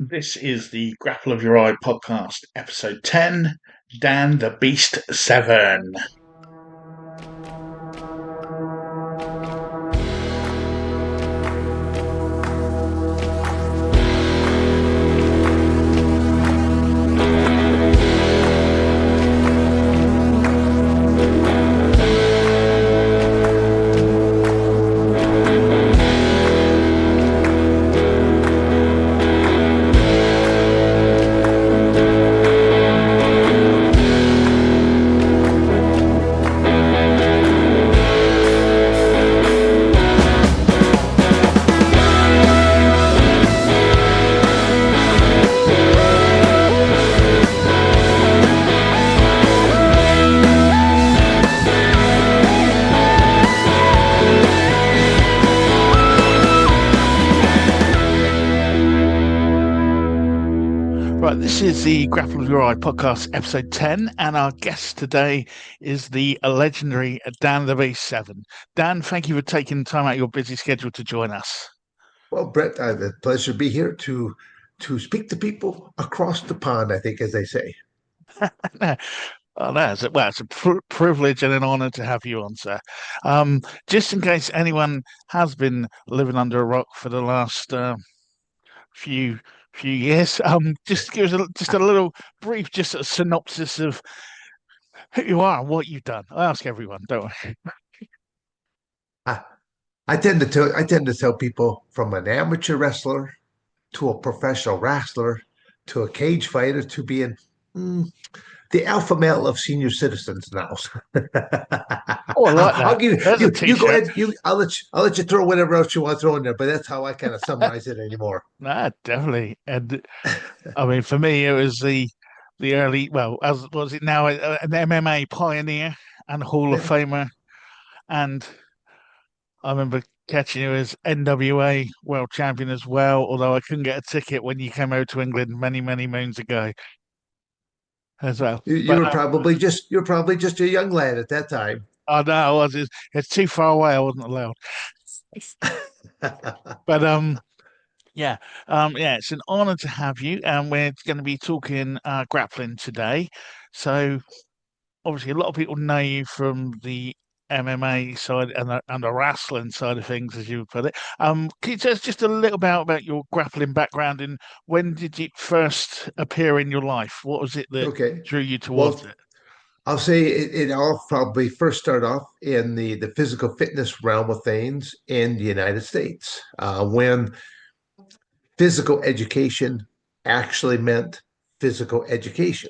This is the Grapple of Your Eye podcast, episode 10, Dan the Beast Severn. Right, this is the Grapple of Your Eye podcast, episode 10, and our guest today is the legendary Dan the Beast Severn. Dan, thank you for taking time out of your busy schedule to join us. Well, Brett, I have a pleasure to be here to speak to people across the pond, I think, as they say. Oh, no, it's a privilege and an honor to have you on, sir. Just in case anyone has been living under a rock for the last few years, just give us just a little brief, just a synopsis of who you are and what you've done. I ask everyone, don't I? I, I tend to tell people from an amateur wrestler to a professional wrestler to a cage fighter to being mm, the alpha male of senior citizens now. Oh, I like I'll that. give There's a you go t-shirt. ahead. I'll let you throw whatever else you want to throw in there, but that's how I kind of summarize it anymore. Nah, definitely. And I mean, for me, it was the early, well, as was it now, an MMA pioneer and Hall of Yeah. Famer. And I remember catching you as NWA world champion as well, although I couldn't get a ticket when you came over to England many, many moons ago as well. You, you But were probably just you're probably just a young lad at that time. I know I was, it's too far away. I wasn't allowed. But yeah, yeah, it's an honor to have you, and we're going to be talking grappling today. So obviously, a lot of people know you from the MMA side and the wrestling side of things, as you would put it. Can you tell us just a little about your grappling background and when did it first appear in your life? What was it that Okay. drew you towards Well, it? I'll say it all probably first started off in the physical fitness realm of things in the United States, when physical education actually meant physical education.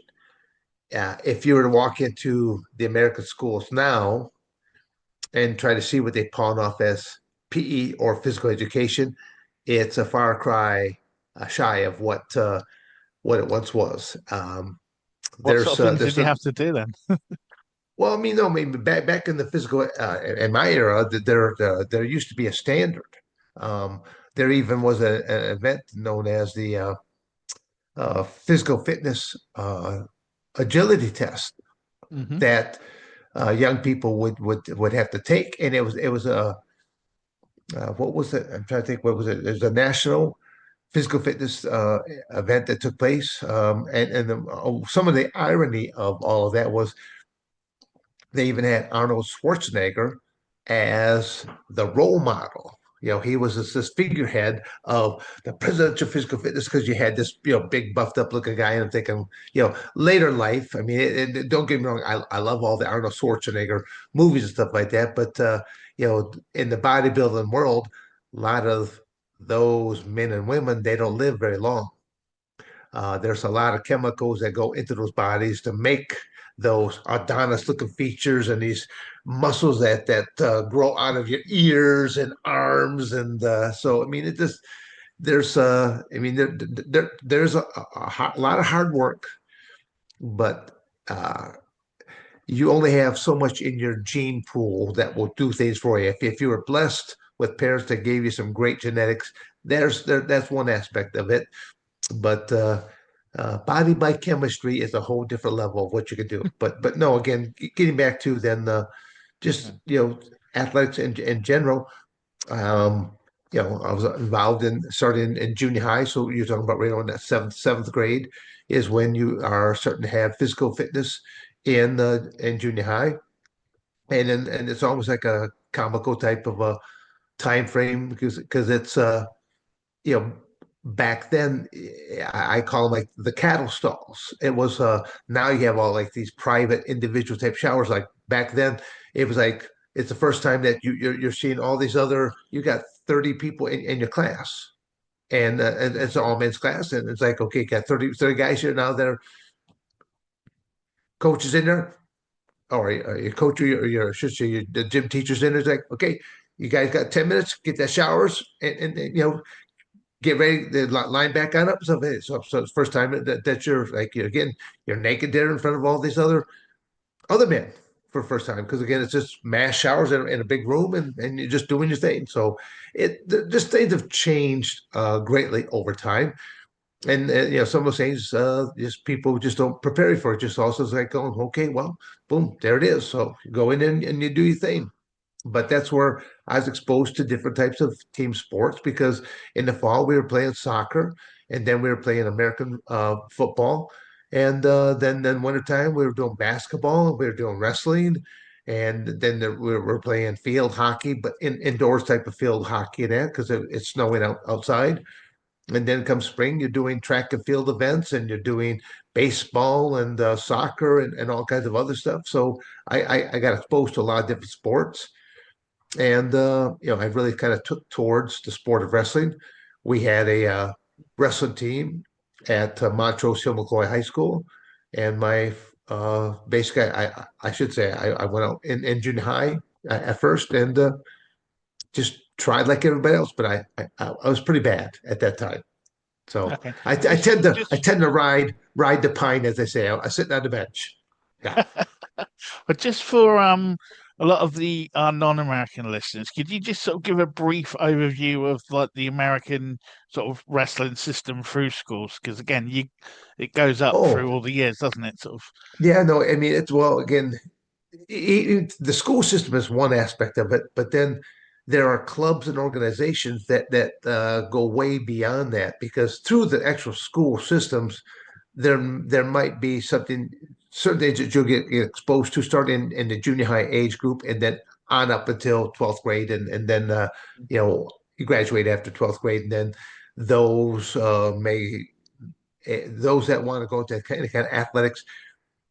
If you were to walk into the American schools now and try to see what they pawn off as PE or physical education, it's a far cry shy of what it once was. What sort of things There's did you some have to do then? Well, I mean, no, I mean, back in the physical, in my era, there used to be a standard. Um, there even was an event known as the physical fitness agility test Hmm. that young people would have to take, and it was a what was it? I'm trying to think. What was it? There's a national physical fitness event that took place, some of the irony of all of that was they even had Arnold Schwarzenegger as the role model. He was this figurehead of the presidential physical fitness because you had this, big buffed up looking guy. And I'm thinking, later life. I mean, don't get me wrong. I love all the Arnold Schwarzenegger movies and stuff like that. But, in the bodybuilding world, a lot of those men and women, they don't live very long. There's a lot of chemicals that go into those bodies to make those Adonis looking features and these muscles that grow out of your ears and arms. And so, I mean, it just, I mean, there's a lot of hard work, but you only have so much in your gene pool that will do things for you. If you were blessed with parents that gave you some great genetics, that's one aspect of it. But body by chemistry is a whole different level of what you can do. But no, again, getting back to then just athletics in general. Um, I was involved in starting in junior high. So you're talking about right on that seventh grade is when you are starting to have physical fitness in junior high, and it's almost like a comical type of a time frame because it's you know, back then I call them like the cattle stalls. It was now you have all like these private individual type showers. Like back then, it was like it's the first time that you're seeing all these other. You got 30 people in your class, and it's an all men's class, and it's like okay, got 30 guys here now that are coaches in there, or your coach or your I should say your the gym teachers in there. It's like okay. You guys got 10 minutes, get that showers, and get ready to line back on up. So it's first time that you're like you're getting you're naked there in front of all these other men for the first time because again it's just mass showers in a big room and you're just doing your thing. So just things have changed greatly over time. And some of those things just people just don't prepare you for it. Just also is like going, okay, well, boom, there it is. So you go in and you do your thing. But that's where I was exposed to different types of team sports because in the fall we were playing soccer and then we were playing American football. And then wintertime we were doing basketball, we were doing wrestling, and then we were playing field hockey, but indoors type of field hockey and that because it's snowing outside. And then come spring, you're doing track and field events and you're doing baseball and soccer and all kinds of other stuff. So I got exposed to a lot of different sports. And I really kind of took towards the sport of wrestling. We had a wrestling team at Montrose Hill McCoy High School, and my basically, I should say, I went out in junior high at first and just tried like everybody else, but I was pretty bad at that time. So Okay. I Just tend to I just tend to ride the pine, as they say. I sit on the bench. Yeah. but just for a lot of the non-American listeners, could you just sort of give a brief overview of like the American sort of wrestling system through schools? Because again, you it goes up Oh, through all the years, doesn't it? Sort of. yeah. No, I mean it's well again. The school system is one aspect of it, but then there are clubs and organizations that go way beyond that because through the actual school systems, there might be something certain things that you'll get exposed to starting in the junior high age group and then on up until 12th grade and then you graduate after 12th grade and then those may those that want to go to kind of athletics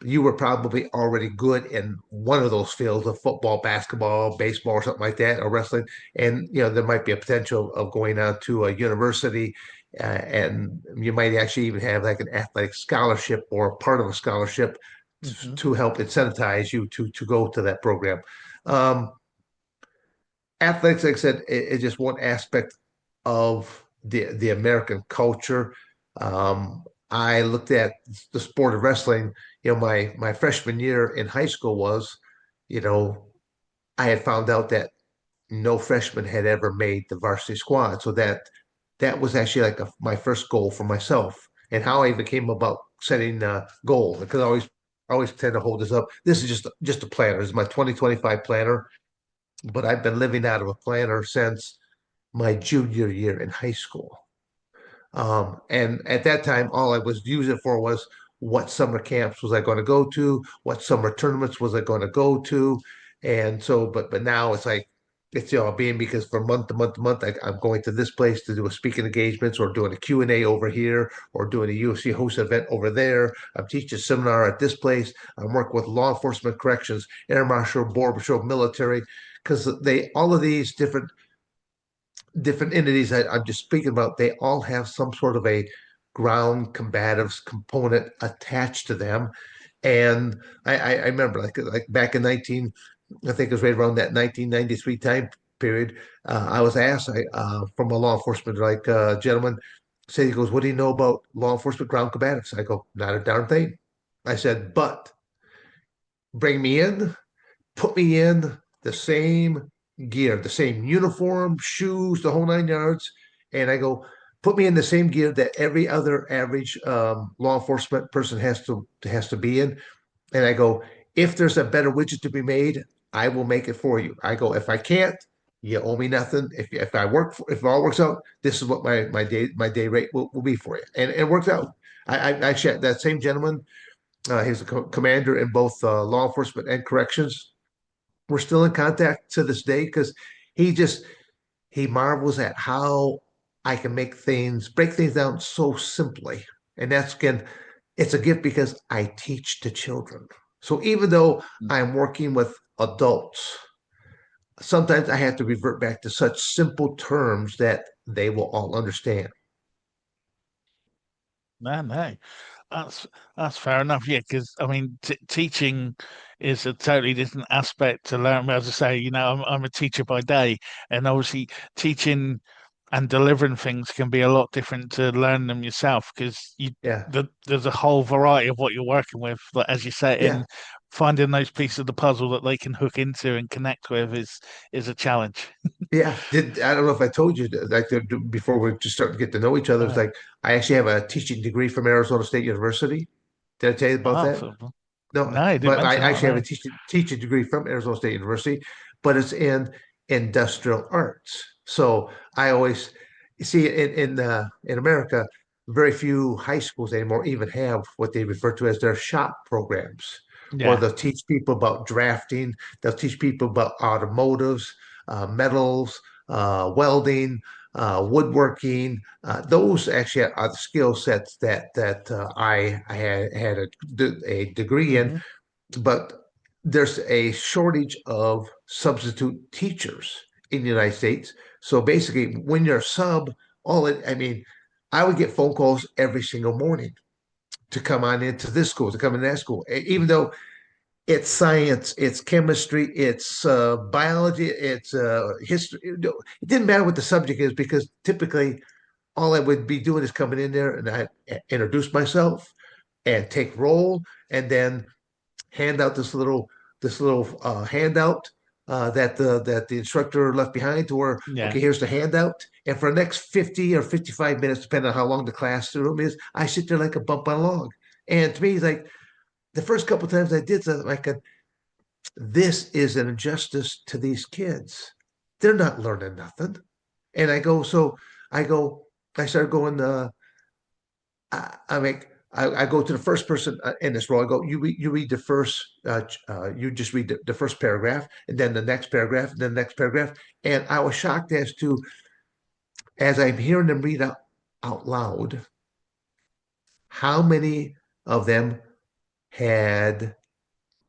you were probably already good in one of those fields of football, basketball, baseball, or something like that, or wrestling. And there might be a potential of going out to a university, and you might actually even have like an athletic scholarship or part of a scholarship Mhm. to help incentivize you to go to that program. Um, Athletics, like I said, is just one aspect of the American culture. I looked at the sport of wrestling. My freshman year in high school was, you know, I had found out that no freshman had ever made the varsity squad. So that was actually like my first goal for myself, and how I even came about setting a goal because I always tend to hold this up. This is just a planner. This is my 2025 planner, but I've been living out of a planner since my junior year in high school. And at that time, all I was using it for was what summer camps was I going to go to, what summer tournaments was I going to go to, and so. But now it's like it's being because from month to month to month, I'm going to this place to do a speaking engagements or doing a Q&A over here or doing a UFC host event over there. I'm teaching a seminar at this place. I'm working with law enforcement, corrections, air marshal, border patrol, military, because they all of these different entities that I'm just speaking about, they all have some sort of a ground combatives component attached to them. And I remember like back in 19, I think it was right around that 1993 time period, I was asked from a law enforcement gentleman, said he goes, "What do you know about law enforcement ground combatives?" I go, "Not a darn thing." I said, "But bring me in, put me in the same gear, the same uniform, shoes, the whole 9 yards. And I go, put me in the same gear that every other average law enforcement person has to be in. And I go, if there's a better widget to be made, I will make it for you. I go, if I can't, You owe me nothing. If I work for, if it all works out, this is what my day rate will be for you, and it works out. I actually that same gentleman, he's a commander in both law enforcement and corrections. We're still in contact to this day because he just he marvels at how I can break things down so simply. And that's again, it's a gift because I teach to children. So even though I'm working with adults, sometimes I have to revert back to such simple terms that they will all understand. No, no. That's that's fair enough. Yeah, because I mean, t teaching is a totally different aspect to learn. As I say, I'm a teacher by day, and obviously teaching and delivering things can be a lot different to learning them yourself because Yeah. there's a whole variety of what you're working with. Like as you say, Yeah. in finding those pieces of the puzzle that they can hook into and connect with is a challenge. Yeah. I don't know if I told you like before we just start to get to know each other. It's Uh, like I actually have a teaching degree from Arizona State University. Did I tell you about oh, that? so, No, no, I didn't but I mention that. actually have a No. teaching degree from Arizona State University, but it's in industrial arts. So I always see in America, very few high schools anymore even have what they refer to as their shop programs, where Yeah. they'll teach people about drafting, they'll teach people about automotives, metals, welding, woodworking. Those actually are the skill sets that I had a degree in, Hmm. but there's a shortage of substitute teachers in the United States. So basically, when you're a sub, I mean, I would get phone calls every single morning to come on into this school, to come in that school, even though it's science, it's chemistry, it's biology, it's history. It didn't matter what the subject is because typically all I would be doing is coming in there and I introduce myself and take roll and then hand out this little handout that the instructor left behind to where Yeah. okay, here's the handout, and for the next 50 or 55 minutes depending on how long the classroom is, I sit there like a bump on a log. And to me it's like the first couple of times I did something like this is an injustice to these kids. They're not learning nothing. And I go I started going I make I go to the first person in this role. I go, you read the first, you just read the first paragraph, and then the next paragraph, and then the next paragraph. And I was shocked as to, as I'm hearing them read out loud, how many of them had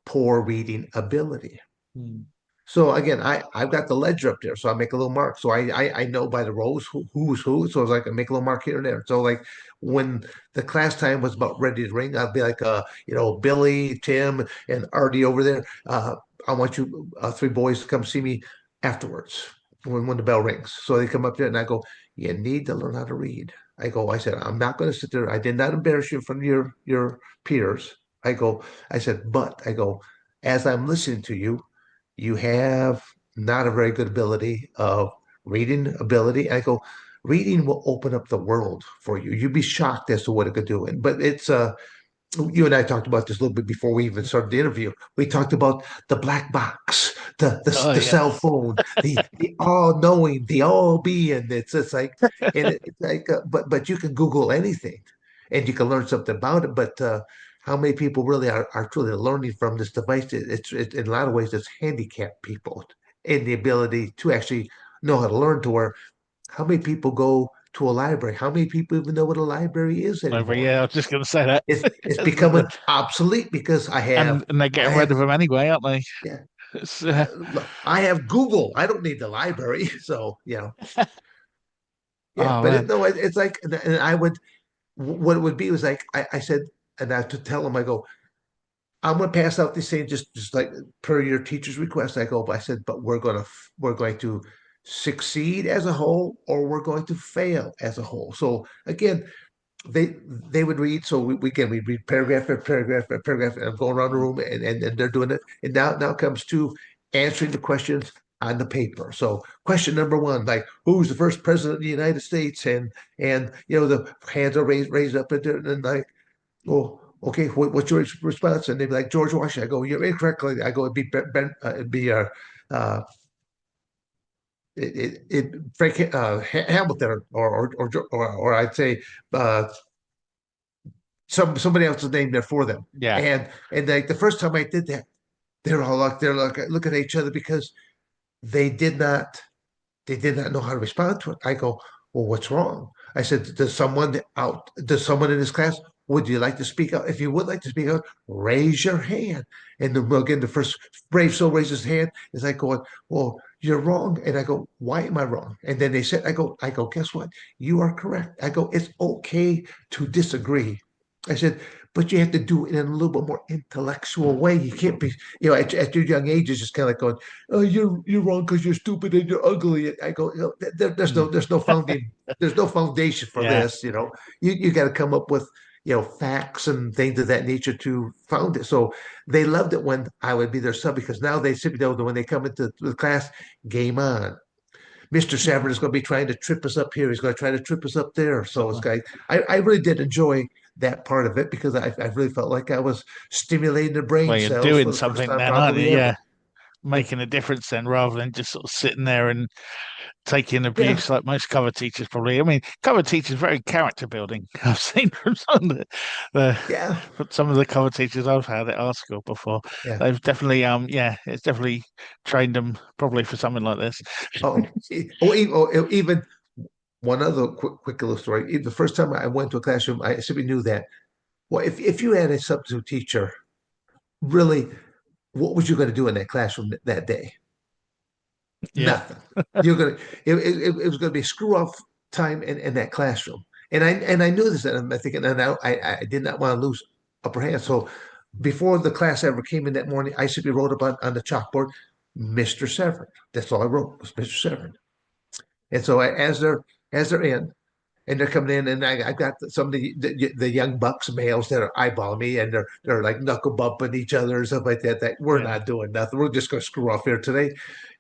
poor reading ability. Mm. So again, I've got the ledger up there, so I make a little mark. So I know by the rows who's who. So it's like I make a little mark here and there. So like when the class time was about ready to ring, I'd be like, Billy, Tim, and Artie over there. I want you three boys to come see me afterwards when the bell rings. So they come up there and I go, you need to learn how to read. I said, I'm not going to sit there. I did not embarrass you in front of your peers. I said, but I go, as I'm listening to you you have not a very good ability of reading ability. I go, reading will open up the world for you. You'd be shocked as to what it could do. But it's you and I talked about this a little bit before we even started the interview. We talked about the black box, Oh the cell yes. phone, the all knowing, the all being. It's like it's like but you can Google anything and you can learn something about it. But how many people really are truly learning from this device? In a lot of ways it's handicapped people in the ability to actually know how to learn to where how many people go to a library? How many people even know what a library is Over, anymore? yeah, I was just going to say that. It's becoming obsolete because And they're I getting rid have of them anyway, aren't they? yeah It's, look, I have Google. I don't need the library. So yeah. oh But man, it's like and I would what it would be was like I said and I to tell them I go I'm going to pass out these things just like per your teacher's request. I said but we're going to succeed as a whole or we're going to fail as a whole. So again they would read. So we read paragraph after paragraph after paragraph, and I'm going around the room, and they're doing it. And now comes to answering the questions on the paper. So question number one, like who's the first president of the United States, and the hands are raised up, and like, oh. Okay, what's your response? And they'd be like George Washington. I go, you're incorrect. I go, it'd be Ben, it'd be Frank Hamilton or I'd say uh, somebody else's name there for them. Yeah. And like the first time I did that, they're like looking at each other because they did not they did not know how to respond to it. I go, well, what's wrong? I said, does someone in this class, would you like to speak out? If you would like to speak out, raise your hand. And then again, the first brave soul raises his hand. Is like going, well, you're wrong. And I go, why am I wrong? And then they said, I go, guess what? You are correct. I go, it's okay to disagree. I said, but you have to do it in a little bit more intellectual way. You can't be, at your young age, it's just kind of like going, oh, you're wrong because you're stupid and you're ugly. I go, Mm. there's no foundation for Yeah. this. You got to come up with facts and things of that nature to found it. So they loved it when I would be their sub because now they simply know that when they come into the class, game on. Mr. Severn is going to be trying to trip us up here. He's going to try to trip us up there. So it's Something. like I really did enjoy that part of it because I really felt like I was stimulating the brain Well, you're cells for doing the first something time then, aren't you? probably Yeah. ever. Yeah. Making a difference then rather than just sort of sitting there and taking Yeah. abuse like most cover teachers probably. I mean, cover teachers very character building. I've seen from Yeah. some of the cover teachers I've had at our school before. Yeah. They've definitely yeah, it's definitely trained them probably for something like this. Even one other quick little story. Even the first time I went to a classroom, I simply knew that. Well, if you had a substitute teacher, really, what was you going to do in that classroom that day? Yeah, Nothing. You're gonna it was going to be screw off time in that classroom, and I knew this, and I'm thinking, and I did not want to lose upper hand. So before the class ever came in that morning, I simply wrote up on the chalkboard, Mr. Severn. That's all I wrote was Mr. Severn. And so as they're in, and they're coming in, and I got some of the young bucks males that are eyeballing me, and they're like knuckle bumping each other and stuff like that. That we're yeah. not doing nothing. We're just going to screw off here today.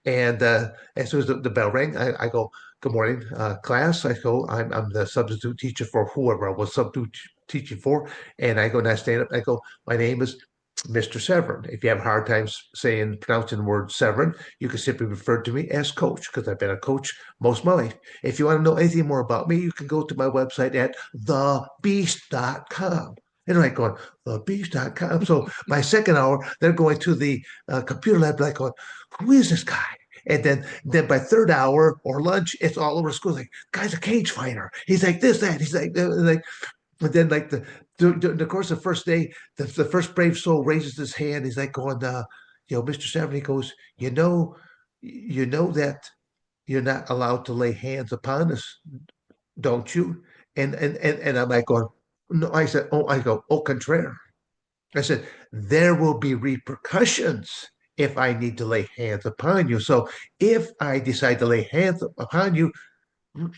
And as soon as the bell rang, I go, "Good morning, class." I go, I'm the substitute teacher for whoever I was substitute teaching for, and I go and I stand up. I go, "My name is Mr. Severn. If you have a hard time pronouncing the word Severn, you can simply refer to me as Coach because I've been a coach most of my life. If you want to know anything more about me, you can go to my website at thebeast.com." And I'm like going, thebeast.com. So my second hour, they're going to the computer lab, like going, who is this guy? And then by third hour or lunch, it's all over school. Like, guy's a cage fighter. He's like this, that. He's like, but then like during the course of the first day, the first brave soul raises his hand. He's like going, Mr. Seven, he goes, you know that you're not allowed to lay hands upon us, don't you? And I'm like going, no, I said, oh, I go, au contraire. I said, there will be repercussions if I need to lay hands upon you. So if I decide to lay hands upon you,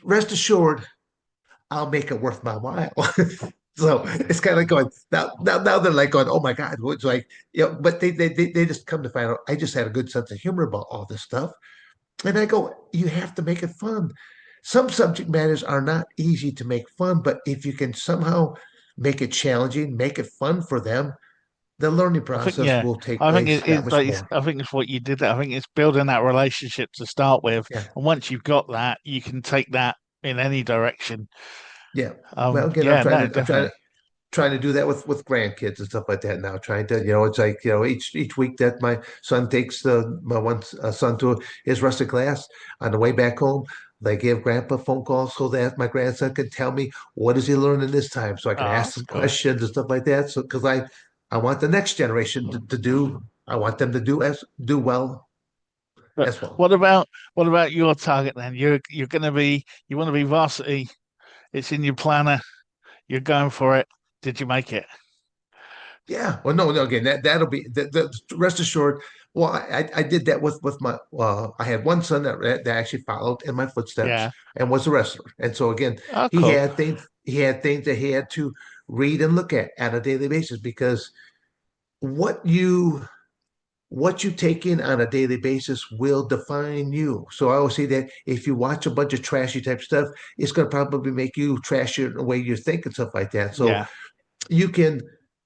rest assured, I'll make it worth my while. So it's kind of like going now they're like going, oh my God, it's like but they just come to find out I just had a good sense of humor about all this stuff. And I go, you have to make it fun. Some subject matters are not easy to make fun, but if you can somehow make it challenging, make it fun for them, the learning I think process yeah, will take I think place that much more. I think it's what you did there. I think it's building that relationship to start with, Yeah. and once you've got that, you can take that in any direction. Yeah. Well, again, Yeah, no, I'm definitely. trying to do that with grandkids and stuff like that now. Trying to, it's like, each week that my son takes my one son to his rustic class on the way back home, they give grandpa a phone call so that my grandson can tell me what is he learning this time, so I can Oh, ask that's some cool. questions and stuff like that. So because I want the next generation to do, I want them to do well But as well. what about your target then? You're going to be you want to be varsity. It's in your planner. You're going for it. Did you make it? Yeah. Well, no, no. Again, that'll be rest assured. Well, I did that with my. I had one son that actually followed in my footsteps Yeah. and was a wrestler. And so again, Oh, cool. he had things that he had to read and look at on a daily basis because what you what you take in on a daily basis will define you. So I always say that if you watch a bunch of trashy type stuff, it's going to probably make you trashier in the way you think and stuff like that. So Yeah. you can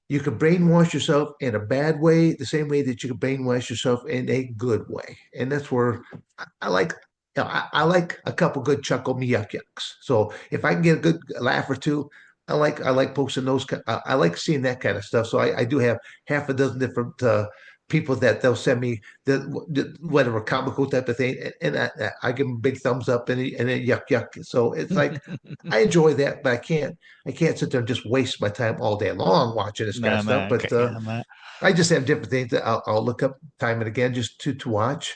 you can brainwash yourself in a bad way the same way that you can brainwash yourself in a good way, and that's where I like I like a couple good chuckle me yuck yucks. So if I can get a good laugh or two, I like posting those. I like seeing that kind of stuff. So I do have half a dozen different people that they'll send me the whatever comical type of thing, and I give them a big thumbs up and then yuck yuck. So it's like I enjoy that, but I can't sit there and just waste my time all day long watching this kind No, of stuff. no, But okay, yeah, no. I just have different things that I'll look up time and again just to watch.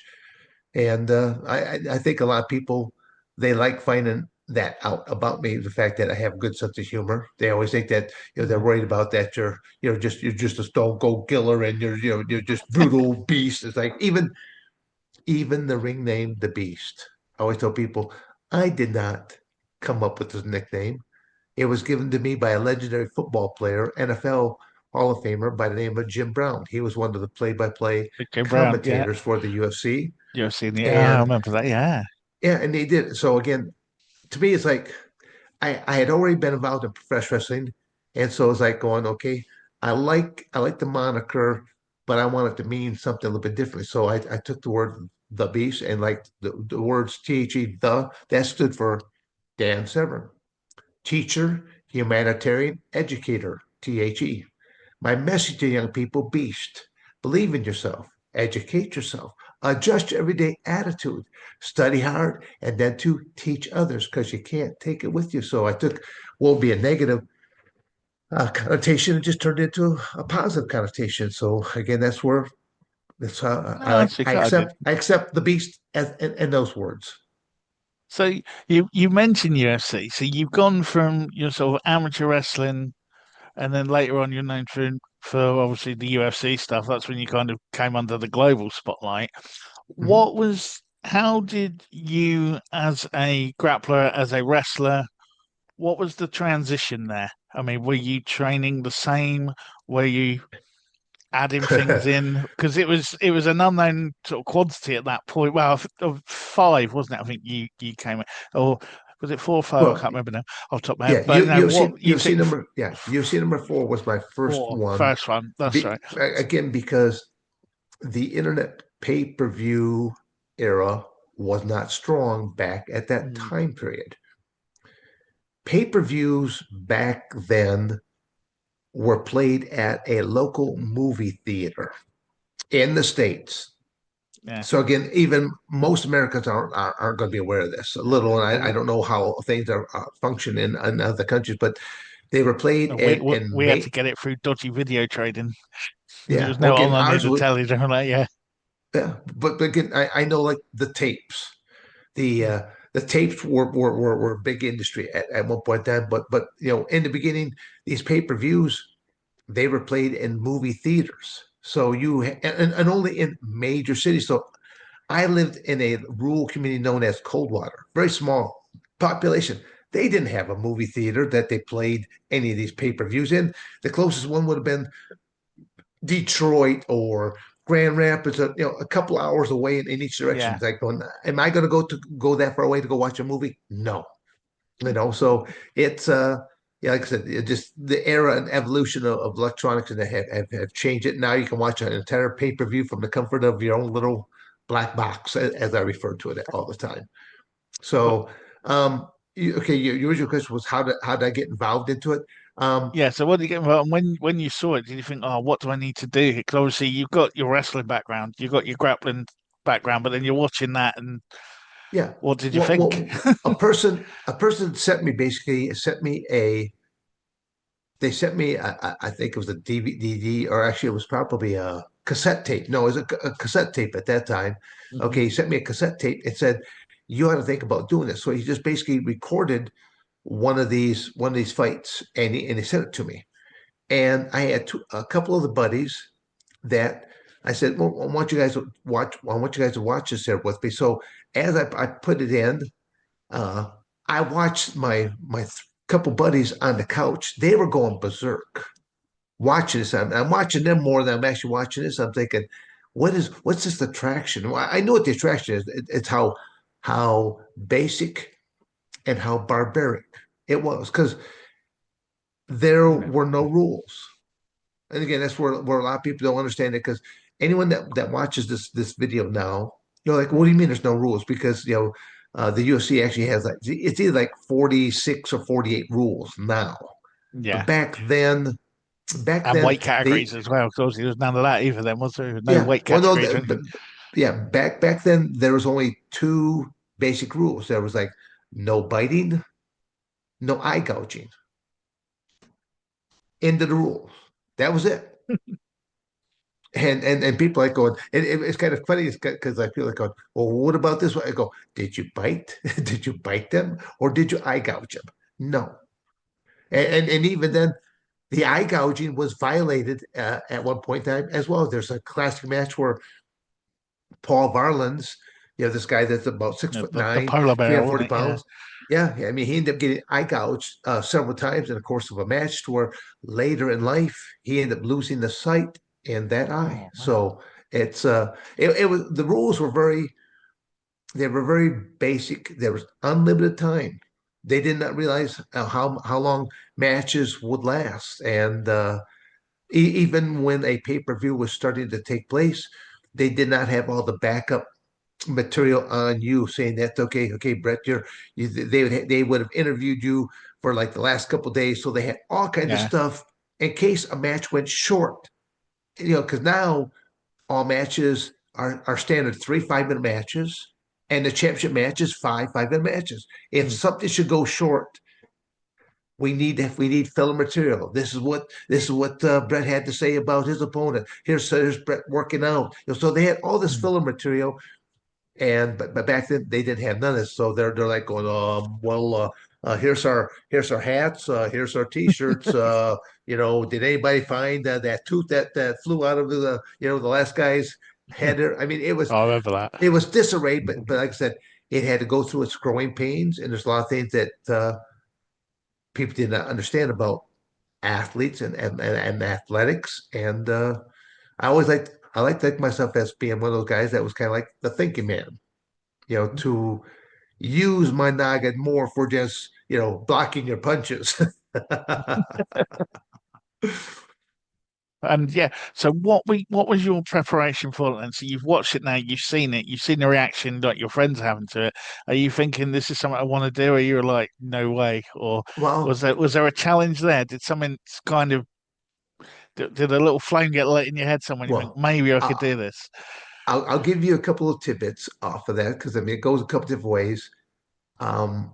And I think a lot of people they like finding that out about me, the fact that I have a good sense of humor. They always think that they're Yeah. worried about that you're just a stone cold killer and you're just brutal beast. It's like even the ring name the Beast. I always tell people I did not come up with this nickname. It was given to me by a legendary football player, NFL Hall of Famer by the name of Jim Brown. He was one of the play-by-play Okay, Brown, yeah. commentators for the UFC. You've seen it. I And remember that, yeah. yeah, and they did. So again, to me, it's like I had already been involved in professional wrestling, and so it's like going, okay, I like the moniker, but I want it to mean something a little bit differently. So I took the word the beast and like the words THE that stood for Dan Severn, teacher, humanitarian, educator, THE. My message to young people, beast, believe in yourself, educate yourself, adjust your everyday attitude, study hard, and then to teach others because you can't take it with you. So I took what would be a negative connotation and just turned it into a positive connotation. So again, that's how No, I like. that's I quite good. accept the beast as in those words. So you mentioned UFC. So you've gone from your sort of amateur wrestling, and then later on you're known for obviously the UFC stuff. That's when you kind of came under the global spotlight. Mhm. How did you, as a grappler, as a wrestler, what was the transition there? I mean, were you training the same? Were you adding things in? Because it was an unknown sort of quantity at that point. Well, of five, wasn't it? I think you came in, or was it 4 or 5? I Well, can't remember now off the top of my head. yeah, But no, what you UFC took number yeah UFC number 4 was my first four, one. first one. That's right. Again, because the internet pay-per-view era was not strong back at that Mm, time period. Pay-per-views back then were played at a local movie theater in the States. yeah. So again, even most Americans aren't going to be aware of this. A little, and I Well, don't know how things are function in other countries, but they were played we in we had to May. get it through dodgy video trading. There Yeah, was well, no again, online ours the was telly. They were like, yeah. yeah, but again, I know like the tapes. The Mm, uh, the tapes were a big industry at one point in time, but in the beginning, these pay-per-views they were played in movie theaters. So and only in major cities. So I lived in a rural community known as Coldwater, very small population. They didn't have a movie theater that they played any of these pay-per-views in. The closest one would have been Detroit or Grand Rapids, a couple hours away in each direction. yeah. It's like going, am I going to go that far away to go watch a movie? No, so it's yeah, like I said, it just the era and evolution of electronics and they have changed it. Now you can watch an entire pay-per-view from the comfort of your own little black box, as I refer to it all the time. But So, okay, your original question was how did I get involved into it? Um, yeah, so what did you get involved? And when you saw it, did you think, oh, what do I need to do? Because obviously you've got your wrestling background, you've got your grappling background, but then you're watching that, and yeah, what did you think? well, a person they sent me I think it was a DVD or actually it was probably a cassette tape. No, it was a cassette tape at that time. Hmm. Okay, he sent me a cassette tape. It said you ought to think about doing this. So he just basically recorded one of these fights and he sent it to me. And I had a couple of the buddies that I said, well, I want you guys to watch this here with me. So as I put it in, uh, I watched my couple buddies on the couch. They were going berserk watching this. I'm watching them more than I'm actually watching this. I'm thinking, what's this attraction? Well, I know what the attraction is. It's how basic and how barbaric it was because there Yeah. were no rules. And again, that's where a lot of people don't understand it because anyone that watches this video now, You're like, what do you mean there's no rules? Because the UFC actually has like it's either like 46 or 48 rules now. But Yeah. back And then weight categories as well, because obviously there's none of that either then, was there? No yeah, weight well, no, categories or anything. yeah, back then there was only two basic rules. There was like no biting, no eye gouging. End of the rules. That was it. And people like going, it's kind of funny because I feel like going, well, what about this one? I go, did you bite? Did you bite them, or did you eye gouge them? No. And even then, the eye gouging was violated at one point in time as well. There's a classic match where Paul Varlands, this guy that's about six Yeah, foot the nine, polar bear, 340 wasn't it? Yeah. pounds. Yeah, I mean, he ended up getting eye gouged several times in the course of a match to where later in life he ended up losing the sight in that eye. Oh man. So it was the rules were very basic. There was unlimited time. They did not realize how long matches would last, and even when a pay-per-view was starting to take place, they did not have all the backup material on you saying that okay, Brett, they would have interviewed you for like the last couple of days, so they had all kinds of Yeah. stuff in case a match went short. Because now all matches are standard 3 5 minute matches, and the championship matches 5 5 minute matches. If Mm. something should go short, we need filler material. This is what Brett had to say about his opponent. Here's Brett working out. So they had all this Mm. filler material, and but back then they didn't have none of this. So they're like going, here's our hats, here's our t-shirts. Did anybody find that tooth that flew out of the last guy's head there? I mean, I remember that. it was disarray, but like I said, it had to go through its growing pains, and there's a lot of things that people did not understand about athletes and athletics. And I like to think myself as being one of those guys that was kind of like the thinking man, to use my noggin more for just, blocking your punches. And yeah, so what was your preparation for it? And so you've watched it now, you've seen the reaction that your friends are having to it. Are you thinking this is something I want to do, or you're like, no way? Or Well, was there a challenge there? Did something kind of did a little flame get lit in your head somewhere? You think well, maybe I could I, do this? I'll give you a couple of tidbits off of that because I mean it goes a couple different ways. Um,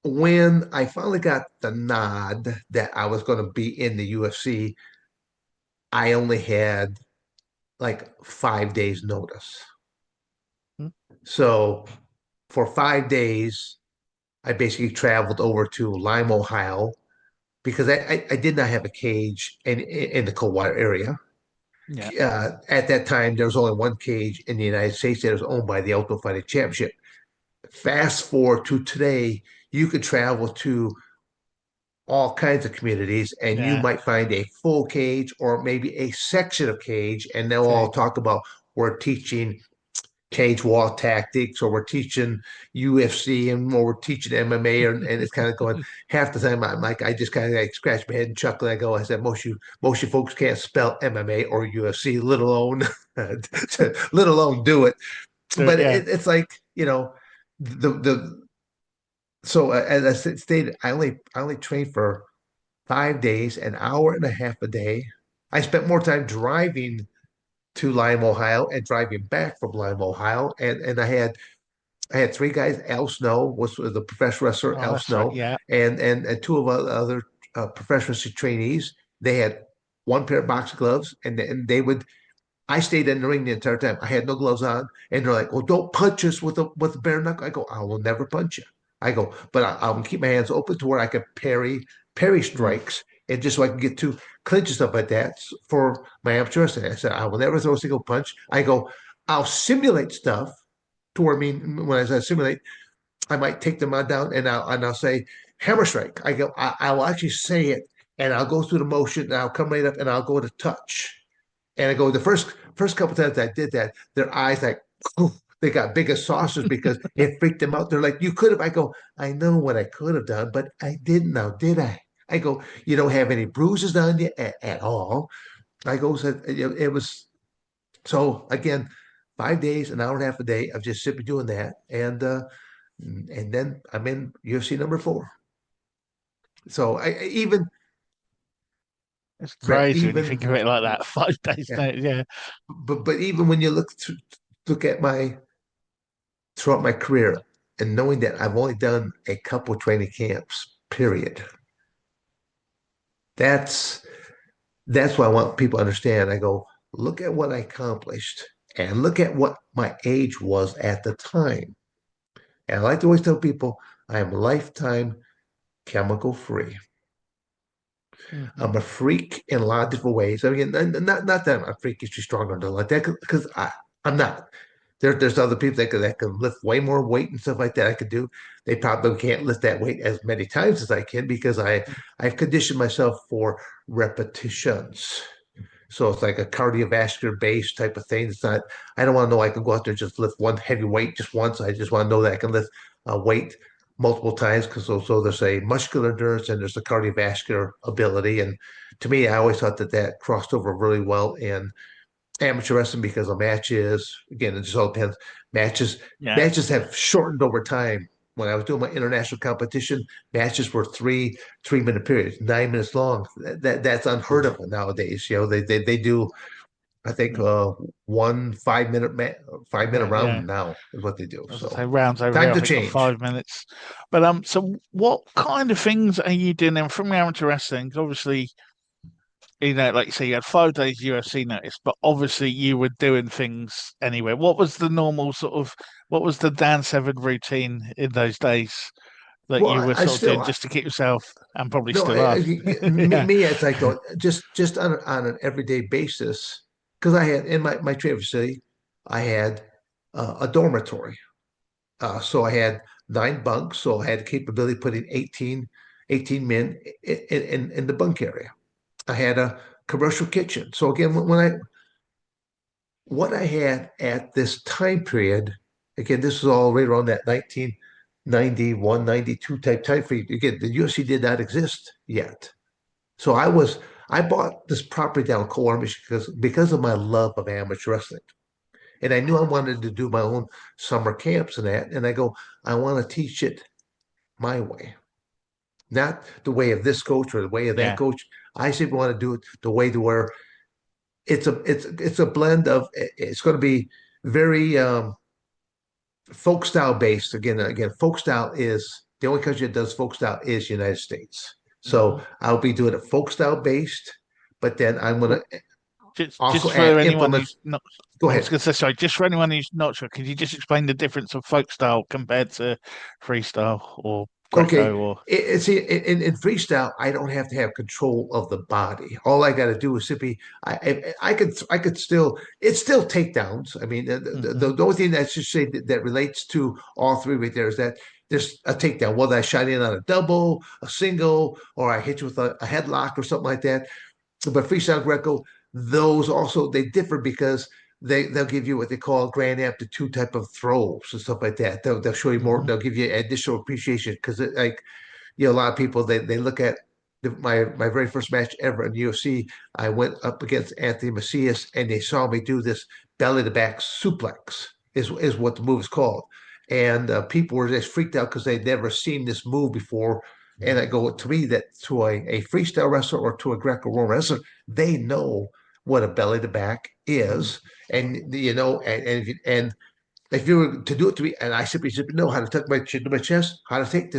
when I finally got the nod that I was going to be in the UFC, I only had like 5 days notice. Hmm? So for 5 days, I basically traveled over to Lime, Ohio, because I did not have a cage in the Coldwater area. Yeah, At that time, there was only one cage in the United States that was owned by the Ultimate Fighting Championship. Fast forward to today, you could travel to all kinds of communities and you yeah, might find a full cage or maybe a section of cage, and they'll all okay. talk about we're teaching cage wall tactics, or we're teaching UFC, or we're teaching MMA, and it's kind of going half the time. I'm like, I just kind of like scratch my head and chuckle. I go, I said, most you folks can't spell MMA or UFC, let alone let alone do it. So, But yeah. it's like the so as I stated, I only trained for 5 days, an hour and a half a day. I spent more time driving to Lime, Ohio, and driving back from Lime, Ohio. And I had three guys. Al Snow was the professional wrestler, Oh, Al that's right. Snow, Yeah. and two of our other professional trainees. They had one pair of boxing gloves, and they would. I stayed in the ring the entire time. I had no gloves on, and they're like, "Well, don't punch us with a bare knuckle." I go, "I will never punch you." I go, but I'll keep my hands open to where I can parry Mm. strikes, and just so I can get to clinch and stuff like that for my amateur wrestling. I said, "I will never throw a single punch." I go, "I'll simulate stuff to where I mean when I say simulate, I might take them on down and I'll say hammer strike." I go, I will actually say it, and I'll go through the motion, and I'll come right up, and I'll go to touch." And I go, the first couple times I did that, their eyes like they got big as saucers because it freaked them out. They're like, "You could have." I go, "I know what I could have done, but I didn't now, did I?" I go, "You don't have any bruises on you at all." I go, said it was so again. 5 days, an hour and a half a day of just simply doing that, and then I'm in UFC number 4. So even It's Brett, crazy when you think even of it like that. 5 days yeah, notice, yeah. but even when you look at my throughout my career and knowing that I've only done a couple training camps, period. That's that's what I want people to understand. I go, look at what I accomplished and look at what my age was at the time. And I like to always tell people I am lifetime chemical free. Hmm. I'm a freak in a lot of different ways. I mean, not that I'm a freakishly strong or nothing like that, because I'm not. There's other people that can lift way more weight and stuff like that I could do. They probably can't lift that weight as many times as I can because I've conditioned myself for repetitions. So it's like a cardiovascular base type of thing. It's not, I don't want to know I can go out there and just lift one heavy weight just once. I just want to know that I can lift a weight multiple times because so there's a muscular endurance and there's a cardiovascular ability. And to me, I always thought that crossed over really well in amateur wrestling because of matches. Again, it just all depends. Matches Yeah. matches have shortened over time. When I was doing my international competition, matches were 3 3 minute periods, 9 minutes long. That's unheard of nowadays. They do. I think Mm. 1 5 minute Yeah. round now is what they do. As I So say, rounds over here, times I have think, are changed. 5 minutes. But so what kind of things are you doing then from amateur wrestling? 'Cause obviously, like you say, you had 5 days UFC notice, but obviously you were doing things anyway. What was the normal what was the Dan Severn routine in those days that Well, you were I sort of still doing just to keep yourself and probably no, still are? me, Yeah. me, it's like though, just on an everyday basis, because I had in my training facility, I had a dormitory. So I had 9 bunks, so I had the capability of putting 18 men in the bunk area. I had a commercial kitchen. So again, what I had at this time period, again, this was all right around that 1991, 92 type time frame. Again, the UFC did not exist yet. So I bought this property down in Coal Michigan because of my love of amateur wrestling. And I knew I wanted to do my own summer camps and that. And I go, I want to teach it my way, not the way of this coach or the way of that Yeah. coach. I simply want to do it the way to where it's a blend of it's going to be very folk style based. Again, folk style is the only country that does folk style is United States. So Hmm. I'll be doing it folk style based, but then I'm going Well, to just also for add anyone implements. who's not, Go I was ahead. going to say, sorry, just for anyone who's not sure, could you just explain the difference of folk style compared to freestyle or Okay. Greco or? See, in freestyle, I don't have to have control of the body. All I got to do is simply, I could still, it's still takedowns. I mean, Hmm. the only thing that I should say that relates to all three right there is that there's a takedown, whether I shot in on a double, a single, or I hit you with a headlock or something like that. But freestyle Greco, those also they differ because they'll give you what they call grand aptitude type of throws and stuff like that. They'll show you more. Hmm. They'll give you additional appreciation because like a lot of people they look at my very first match ever in UFC. I went up against Anthony Macias and they saw me do this belly to back suplex is what the move is called, and people were just freaked out because they'd never seen this move before. And I go to me that to a freestyle wrestler or to a Greco-Roman wrestler, they know what a belly to back Mm. is, and if you were to do it to me, and I simply know how to tuck my chin to my chest, how to take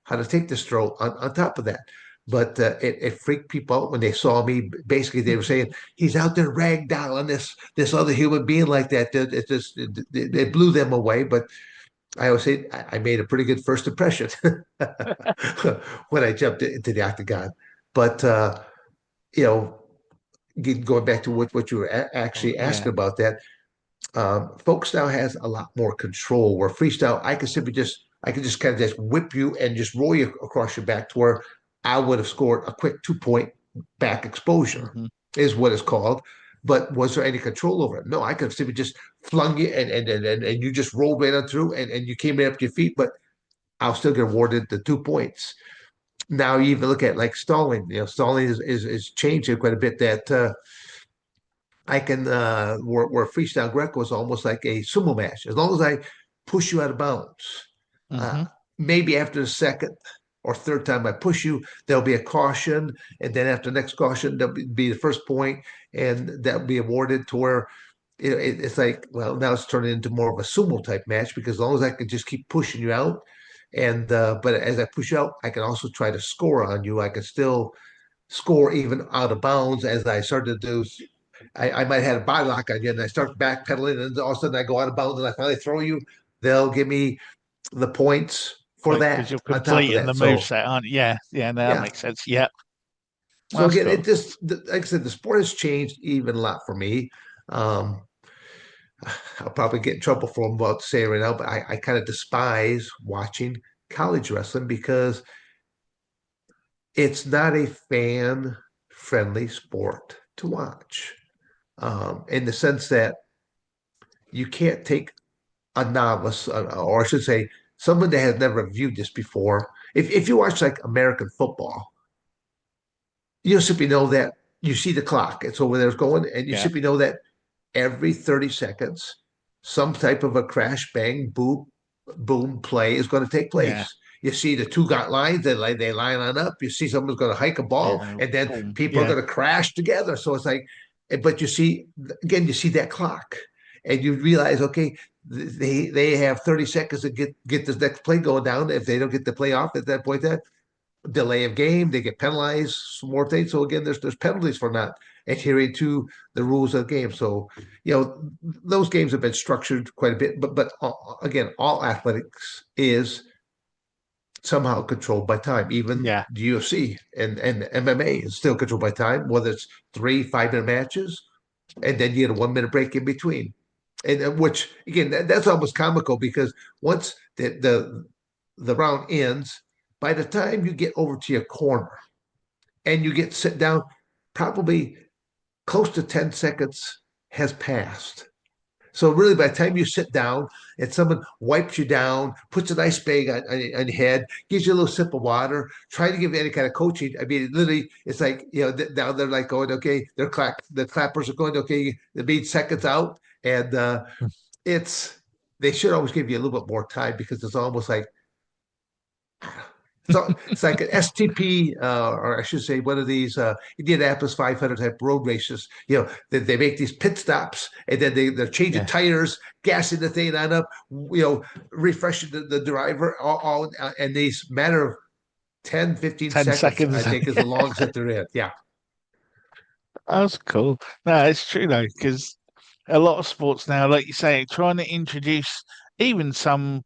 how to take this throw on top of that. But it freaked people out when they saw me. Basically, they were saying he's out there ragdoll on this other human being like that. It just it blew them away. But I always say I made a pretty good first impression when I jumped into the octagon. But you know, going back to what you were Oh, actually yeah. asking about that, folk style has a lot more control. Where freestyle, I could just kind of just whip you and just roll you across your back to where I would have scored a quick 2 point back exposure, Hmm. is what it's called. But was there any control over it? No, I could have simply just flung you and you just rolled right on through and you came right up to your feet, but I'll still get awarded the 2 points. Now you even look at like stalling, stalling is changing quite a bit that I can where freestyle Greco is almost like a sumo match. As long as I push you out of bounds, uh, Hmm. maybe after the second or third time I push you, there'll be a caution, and then after the next caution, there'll be the first point, and that'll be awarded to where it's like, well, now it's turning into more of a sumo type match because as long as I can just keep pushing you out, and but as I push you out, I can also try to score on you. I can still score even out of bounds as I started to do. I might have had a body lock on you, and I start backpedaling, and all of a sudden I go out of bounds, and I finally throw you. They'll give me the points for Like, because you're that on top of completing the that. move So set, aren't you? Yeah, yeah, no, that yeah. makes sense. Yeah, So that's again, cool. it just like I said, the sport has changed even a lot for me. Um, I'll probably get in trouble for what I'm about to say right now, but I kind of despise watching college wrestling because it's not a fan friendly sport to watch. In the sense that you can't take a novice, or I should say, someone that has never viewed this before. If you watch like American football, you simply know that you see the clock. It's over there going, and you Yeah, simply know that every 30 seconds, some type of a crash, bang, boom, boom play is going to take yeah, place. You see the two got lines, they line on up. You see someone's going to hike a ball, yeah, and then boom, people are yeah, going to crash together. So it's like, but you see, again, you see that clock, and you realize, okay, they have 30 seconds to get this next play going down. If they don't get the play off at that point, that delay of game, they get penalized, some more things. So again, there's penalties for not adhering to the rules of the game. So those games have been structured quite a bit, but again, all athletics is somehow controlled by time. Even yeah, the UFC and MMA is still controlled by time, whether it's 3 5 minute matches, and then you get a 1 minute break in between. And which again, that's almost comical because once the round ends, by the time you get over to your corner and you get sit down, probably close to 10 seconds has passed. So really, by the time you sit down and someone wipes you down, puts an ice bag on your head, gives you a little sip of water, try to give you any kind of coaching. I mean, literally, it's like now they're like going, okay, the clappers are going, okay, the beat seconds out, and it's they should always give you a little bit more time because it's almost like it's like an STP, or I should say, one of these Indianapolis 500 type road races. They make these pit stops and then they're changing yeah. tires, gassing the thing on up, refreshing the driver, all in these matter of 10, 15 10 seconds, I seconds. think is the longest that they're in. Yeah. That's cool. No, it's true though, because a lot of sports now, like you say, trying to introduce even some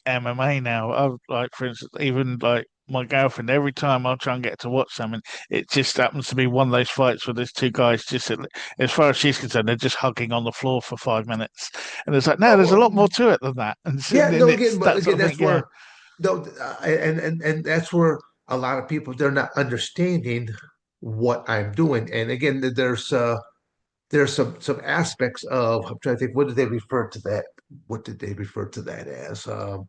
MMA now. Like, for instance, even like my girlfriend, every time I'll try and get her to watch something, it just happens to be one of those fights where there's two guys just, as far as she's concerned, they're just hugging on the floor for 5 minutes. And it's like, no, Oh, there's a lot more well, to it than that. And yeah. then No, it's again, but that sort again, of thing. that's Yeah, where no, and that's where a lot of people they're not understanding what I'm doing. And again, there's some aspects of I'm trying to think what did they refer to that what did they refer to that as um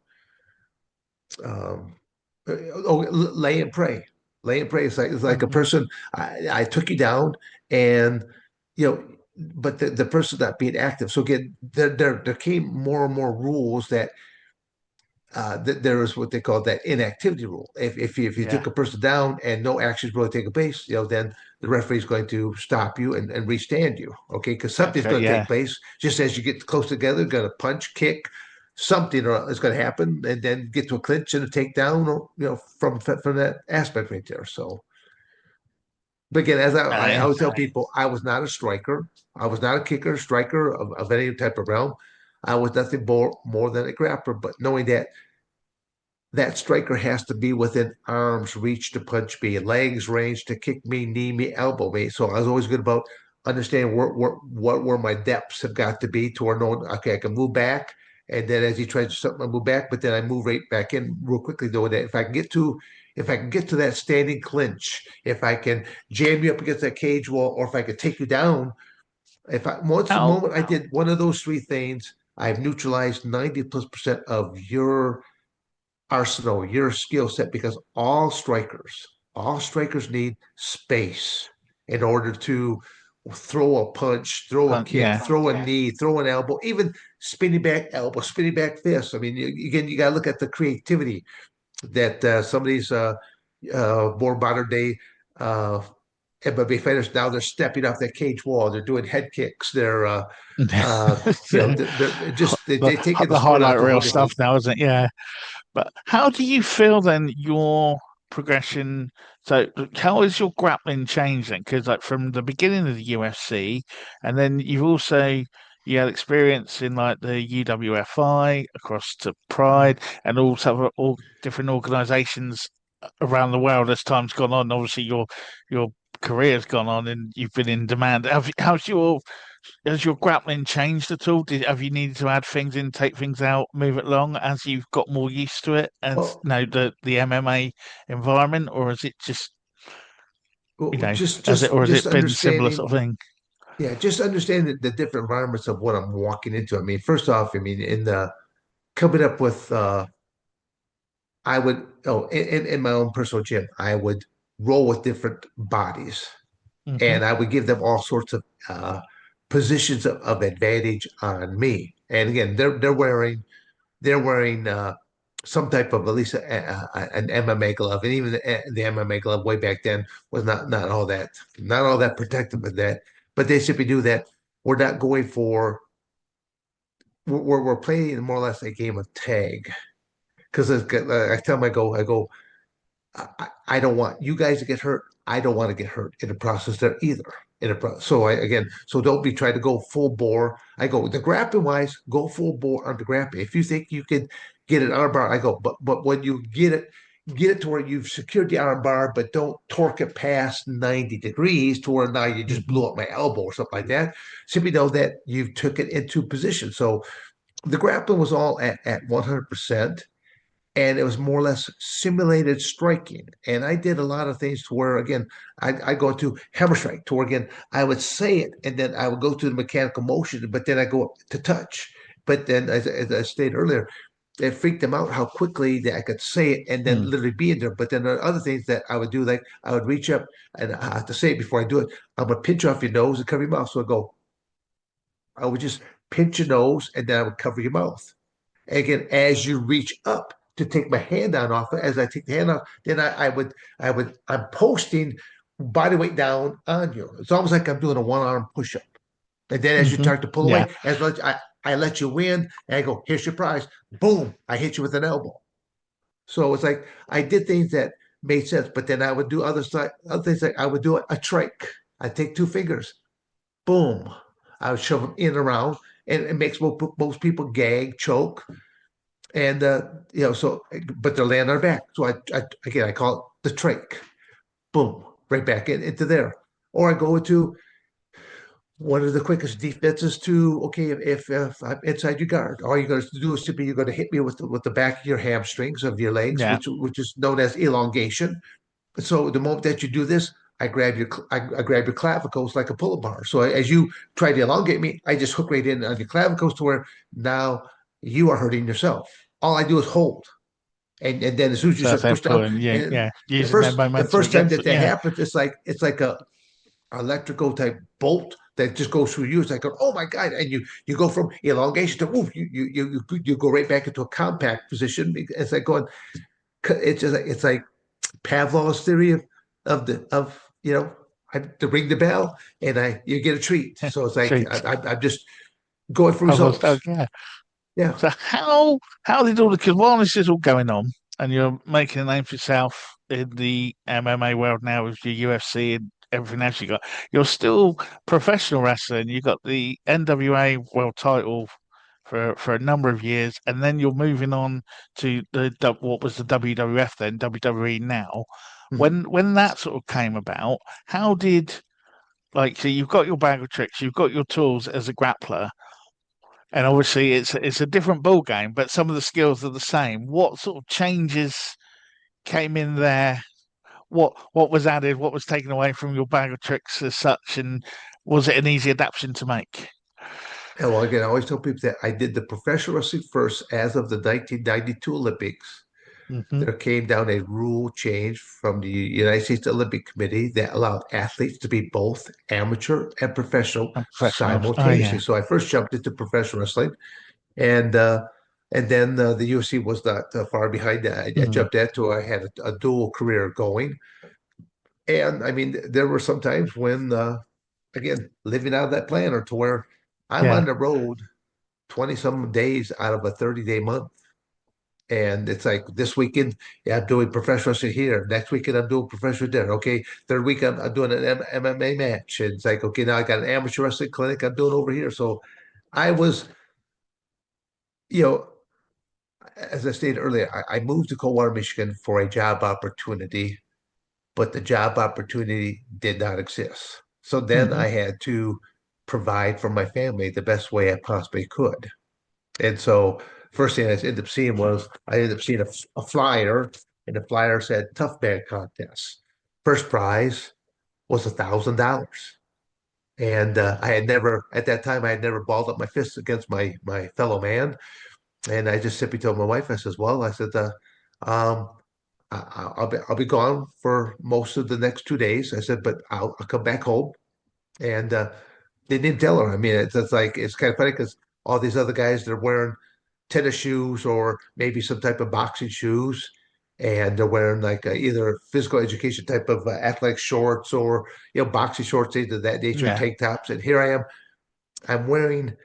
lay and pray. Lay and pray is like a hmm, person I took you down and you know but the person's not being active. So again there came more and more rules that there is what they call that inactivity rule. If you yeah, took a person down and no action is really taking place, then the referee is going to stop you and restand you. Okay, because something's okay, going to take yeah. place. Just as you get close together, going to punch, kick, something is going to happen, and then get to a clinch and a takedown, or from that aspect right there. So, but again, as I Yeah, always tell people, I was not a striker. I was not a kicker, striker of any type of realm. I was nothing more than a grappler. But knowing that striker has to be within arm's reach to punch me, legs range to kick me, knee me, elbow me. So I was always good about understanding where my depths have got to be to where knowing, okay, I can move back. And then as he tries to something, I move back, but then I move right back in real quickly doing that. If I can get to that standing clinch, if I can jam you up against that cage wall, or if I can take you down, if I once the how moment I did one of those three things, I've neutralized 90+% of your arsenal, your skill set, because all strikers need space in order to throw a punch, throw a kick, Yeah. throw a knee, throw an elbow, even spinning back elbow, spinning back fist. I mean, again, you got to look at the creativity that some of these more modern day uh, MMA fighters now they're stepping off that cage wall. They're doing head kicks. Uh, they're just The they taking the the sport out highlight to a whole reel different. stuff now, isn't it? Yeah. But how do you feel then your progression? So how is your grappling changing? Because like from the beginning of the UFC, and then you've also you had experience in like the UWFI across to Pride and also all different organizations around the world as time's gone on. Obviously, your career's gone on and you've been in demand. How's your has your grappling changed at all? Have you needed to add things in, take things out, move it along as you've got more used to it and Well, the MMA environment, or is it just has it or has just it been similar understanding. sort of thing? Yeah, just understanding the different environments of what I'm walking into. I mean, first off, I mean, in the coming up with I would in my own personal gym, I would roll with different bodies Hmm. and I would give them all sorts of positions of advantage on me. And again, they're wearing some type of at least an MMA glove, and even the MMA glove way back then was not all that protective of that. But they simply do that. We're not going for we're playing more or less a game of tag because I tell them I don't want you guys to get hurt. I don't want to get hurt in the process there either. So so don't be trying to go full bore. I go the grappling wise, go full bore on the grappling. If you think you can get an arm bar, I go, but when you get it to where you've secured the arm bar, but don't torque it past 90 degrees to where now you just Hmm. blew up my elbow or something like that. Simply know that you took it into position. So the grappling was all at 100%, and it was more or less simulated striking. And I did a lot of things to where, again, I go to hammer strike, to where, again, I would say it and then I would go to the mechanical motion, but then I go up to touch. But then, as I stated earlier, it freaked them out how quickly that I could say it and then Mm. literally be in there. But then there are other things that I would do, like I would reach up and I have to say it before I do it. I'm gonna pinch off your nose and cover your mouth. So I would just pinch your nose and then I would cover your mouth. Again, as you reach up to take my hand down off it, as I take the hand off, then I'm posting body weight down on you. It's almost like I'm doing a one arm push up. And then as you Hmm. start to pull Yeah. away, I let you win, and I go, here's your prize. Boom, I hit you with an elbow. So it's like I did things that made sense, but then I would do other things like I would do a trike. I take two fingers, boom. I would shove them in and around, and it makes most people gag, choke, and so but they're laying on their back. So I call it the trach. Boom, right back into there. Or I go into one of the quickest defenses to okay, if I'm inside your guard, all you're going to do is simply you're going to hit me with the back of your hamstrings of your legs, Yeah. which is known as elongation. So the moment that you do this, I grab your clavicles like a pull bar. So as you try to elongate me, I just hook right in on your clavicles to where now you are hurting yourself. All I do is hold, and then as soon as you So that's start how push down, important. Yeah. and Yeah. Using their the momentum first time against that it. Yeah. happens, it's like a electrical type bolt that just goes through you. It's like, oh my god! And you go from elongation to woof, you go right back into a compact position. It's like going, it's like Pavlov's theory of to ring the bell and you get a treat. So it's like Treat. I'm just going for I was, results. yeah. Yeah. So how did all the because while this is all going on and you're making a name for yourself in the MMA world now with your UFC and everything else you got, you're still professional wrestling. You got the NWA world title for a number of years, and then you're moving on to what was the WWF then, WWE now. Mhm. When that sort of came about, how did like so you've got your bag of tricks, you've got your tools as a grappler and obviously it's a different ball game, but some of the skills are the same. What sort of changes came in there? What was added? What was taken away from your bag of tricks as such? And was it an easy adaptation to make? And well, again, I always tell people that I did the professional wrestling first as of the 1992 Olympics. Hmm. there came down a rule change from the United States Olympic Committee that allowed athletes to be both amateur and professional And professionals. Oh simultaneously. yeah. So I first jumped into professional wrestling, and then the UFC was not far behind that. I Mm. jumped into I had a dual career going, and I mean there were some times when again living out of that planner to where I'm Yeah. on the road 20 some days out of a 30-day month. And it's like this weekend, yeah, I'm doing professional wrestling here. Next weekend, I'm doing professional there. Okay. Third week, I'm doing an MMA match. And it's like, okay, now I got an amateur wrestling clinic I'm doing over here. So I was, you know, as I stated earlier, I moved to Coldwater, Michigan for a job opportunity, but the job opportunity did not exist. So then Hmm. I had to provide for my family the best way I possibly could. And so first thing I ended up seeing was I ended up seeing a flyer, and the flyer said Tough Man Contest. First prize was $1,000. And I had never, at that time, I had never balled up my fists against my fellow man. And I just simply told my wife, I says, well, I said, um, I'll be gone for most of the next 2 days. I said, but I'll come back home. And they didn't tell her. I mean, it's like it's kind of funny because all these other guys they're wearing tennis shoes or maybe some type of boxing shoes, and they're wearing like either physical education type of athletic shorts or boxing shorts, things of that nature, Yeah. tank tops. And here I am, I'm wearing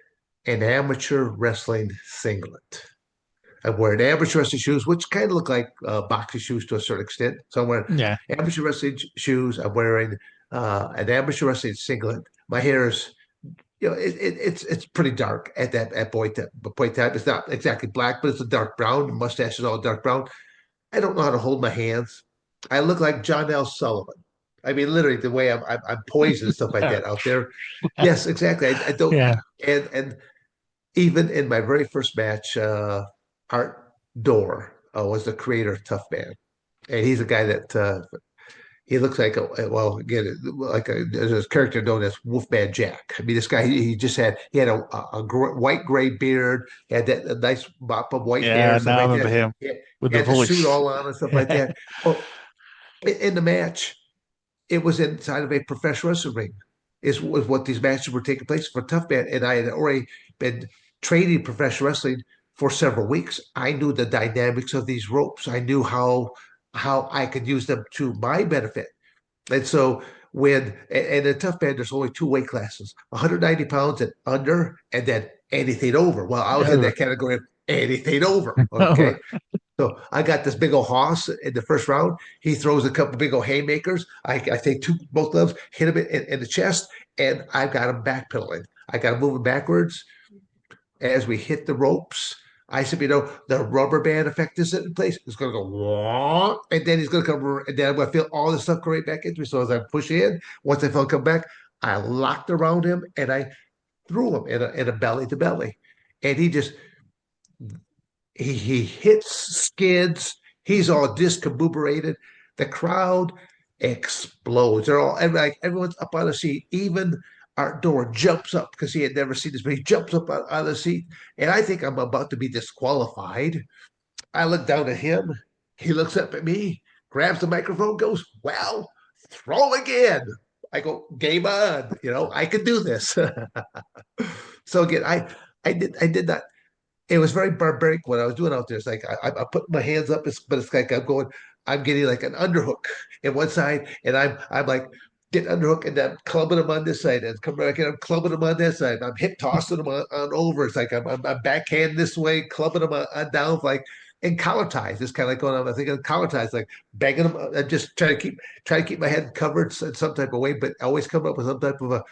an amateur wrestling singlet. I'm wearing amateur wrestling shoes, which kind of look like boxing shoes to a certain extent. So I'm wearing Yeah. amateur wrestling shoes. I'm wearing an amateur wrestling singlet. My hair is it's pretty dark at that at point time. It's not exactly black, but it's a dark brown. The mustache is all dark brown. I don't know how to hold my hands. I look like John L. Sullivan. I mean, literally the way I'm poised and stuff like that out there. Yes, exactly. I don't. Yeah. And even in my very first match, Art Dorr was the creator of Tough Man, and he's a guy that he looks like well again like there's a character known as Wolfman Jack. I mean, this guy he just had a white gray beard, had that a nice mop of white hair Yeah. and stuff Now I like remember that. him with He the had the suit voice. all on and stuff like Yeah. that. Well, in the match, it was inside of a professional wrestling ring. Was what these matches were taking place for Tough Man, and I had already been training professional wrestling for several weeks. I knew the dynamics of these ropes. I knew how I could use them to my benefit. And so and in Tough Man, there's only two weight classes: 190 pounds and under, and then anything over. Well, I was in Oh. that category of anything over. Oh. Okay. So I got this big old hoss in the first round. He throws a couple big old haymakers. I take both gloves, hit him in the chest, and I've got him backpedaling. I got him moving backwards as we hit the ropes. I said, the rubber band effect is in place. It's going to go, wah, and then he's going to come, and then I'm going to feel all this stuff go right back into me. So as I push in, once I felt come back, I locked around him and I threw him in a belly to belly. And he hits skids. He's all discombobulated. The crowd explodes. They're all like everyone's up on the seat. Even Art Door jumps up because he had never seen this, but he jumps up on the seat. And I think I'm about to be disqualified. I look down at him. He looks up at me, grabs the microphone, goes, "Well, throw again." I go, "Game on." I could do this. So again, I did not it was very barbaric what I was doing out there. It's like I put my hands up, but it's like I'm getting like an underhook in one side, and I'm like getting underhook and then clubbing them on this side, and come back and I'm clubbing them on this side. I'm hip tossing them on over. It's like I'm backhand this way, clubbing them on down, like in collar ties. It's kind of like going on. I think in collar ties, like banging them. I'm just trying to keep my head covered in some type of way, but always come up with some type of a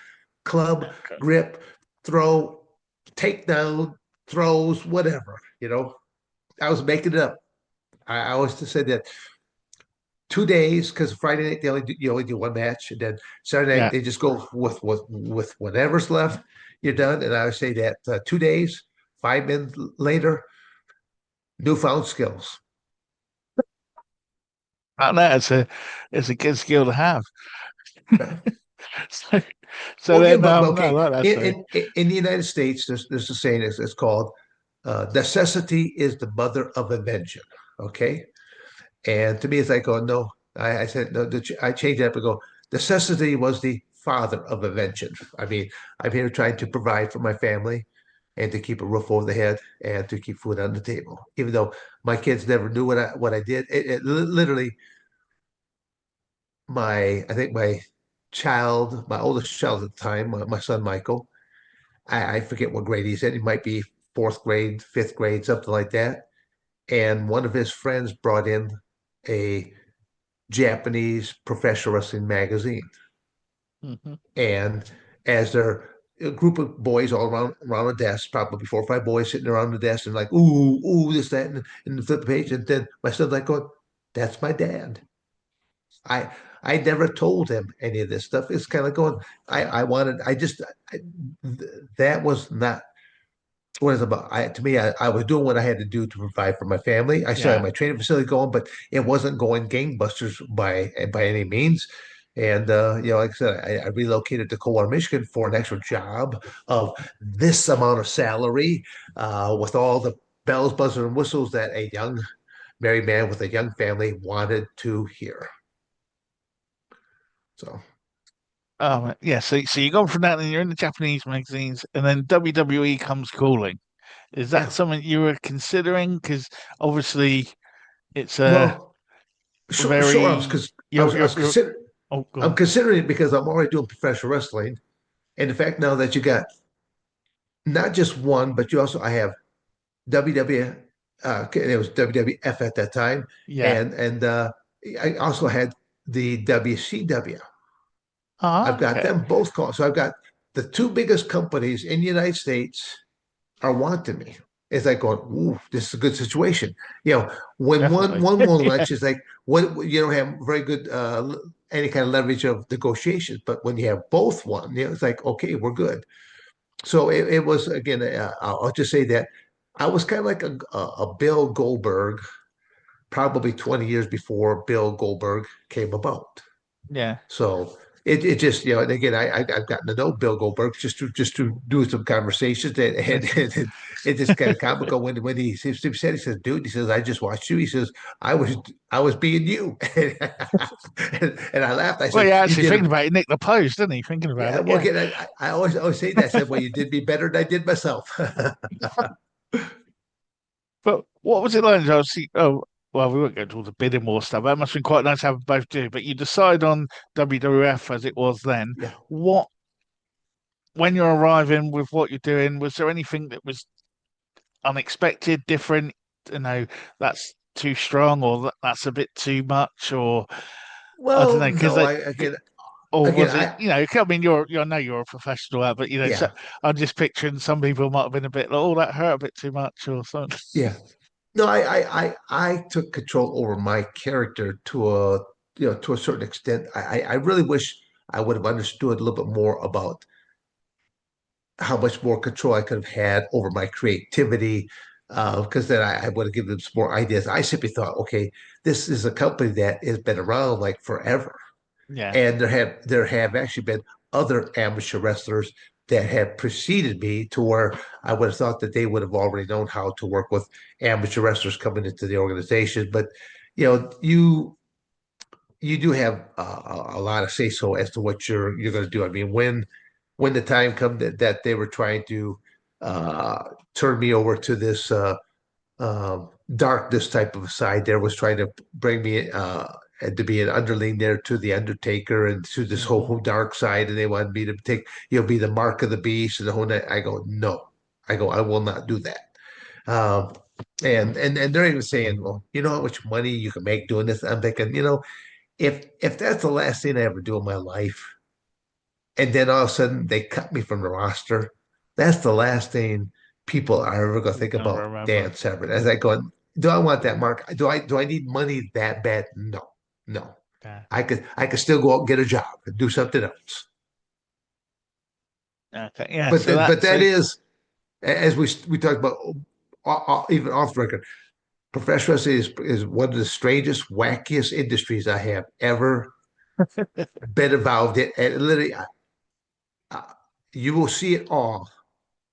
club Okay. grip, throw, takedown, throws, whatever. I was making it up. I always just said that 2 days because Friday night you only do one match, and then Saturday night Yeah. they just go with whatever's left. You're done, and I would say that 2 days, 5 minutes later, newfound skills. I know it's a good skill to have. Yeah. So, so Well, again, then, but no, I okay, like that story. in the United States, there's a saying it's called necessity is the mother of invention. Okay, And to me, it's like, oh no. I said no. I changed it up and go. Necessity was the father of invention. I mean, I'm here trying to provide for my family and to keep a roof over the head and to keep food on the table. Even though my kids never knew what I did, literally I think my oldest child at the time, my son Michael, I forget what grade he's in. He might be fourth grade, fifth grade, something like that. And one of his friends brought in a Japanese professional wrestling magazine. Hmm. And as they're a group of boys all around a desk, probably 4 or 5 boys sitting around the desk and like, ooh, this, that, and flip the page. And then my son's like going, that's my dad. I I never told him any of this stuff. It's kind of going, I wanted, I just, I, that was not what it's about. To me, I was doing what I had to do to provide for my family. I still had Yeah. my training facility going, but it wasn't going gangbusters by any means. And like I said, I relocated to Coldwater, Michigan for an extra job of this amount of salary, with all the bells, buzzers, and whistles that a young married man with a young family wanted to hear. So Yeah. So you go from that, and you're in the Japanese magazines, and then WWE comes calling. Is that yeah, something you were considering? Because obviously it's a well, sure, I was very because I was you're considering. oh, go I'm on. considering it because I'm already doing professional wrestling. And the fact now that you got not just one, but you also I have WW, it was WWF at that time, Yeah. and I also had the WCW. I've Ah, got okay. them both called. So I've got the two biggest companies in the United States are wanting me. It's like going, ooh, this is a good situation. When one Definitely. one won't Yeah. let you, it's like what you don't have very good any kind of leverage of negotiations. But when you have both one, it's like okay, we're good. So it was again. I'll just say that I was kind of like a Bill Goldberg, probably 20 years before Bill Goldberg came about. Yeah. So it just and again I've gotten to know Bill Goldberg just to do some conversations and it just kind of comical when he said he says dude he says I just watched you he says I was being you and I laughed I Well, said yeah, you actually did a thinking about it, Nick the Post, didn't he? Thinking about yeah it, well yeah. again I always say that I said well you did me better than I did myself. But what was it like? I was oh, well, we won't go to all the bidding war stuff. That must have been quite nice to have both do. But you decide on WWF as it was then. Yeah. What, when you're arriving with what you're doing, was there anything that was unexpected, different? You know, that's too strong, or that's a bit too much, or I don't Well, know, because no, they, I again, or again, was it? You know, I mean, I know you're a professional, but so yeah, I'm just picturing some people might have been a bit like, oh, that hurt a bit too much, or something. yeah. No, I took control over my character to a certain extent. I really wish I would have understood a little bit more about how much more control I could have had over my creativity, because then I would have given them some more ideas. I simply thought, okay, this is a company that has been around like forever. Yeah. And there have actually been other amateur wrestlers that have preceded me to where I would have thought that they would have already known how to work with amateur wrestlers coming into the organization. But you do have a lot of say so as to what you're going to do. I mean, when the time come that they were trying to turn me over to this darkness type of side, there was trying to bring me and to be an underling there to the Undertaker and to this whole, Hmm. whole dark side, and they wanted me to take be the mark of the beast and the whole night. I go no, I will not do that. Um, and they're even saying, well, you know how much money you can make doing this. I'm thinking, if that's the last thing I ever do in my life, and then all of a sudden they cut me from the roster, that's the last thing people are ever going to You're think gonna about remember. Dan Severn. As I go, do I want that mark? Do I need money that bad? No, no. Yeah. I could still go out and get a job and do something else. Okay. Yeah. But So that that. but that So is as we talked about even off the record. Professional wrestling is one of the strangest, wackiest industries I have ever been involved in. And literally, uh, you will see it all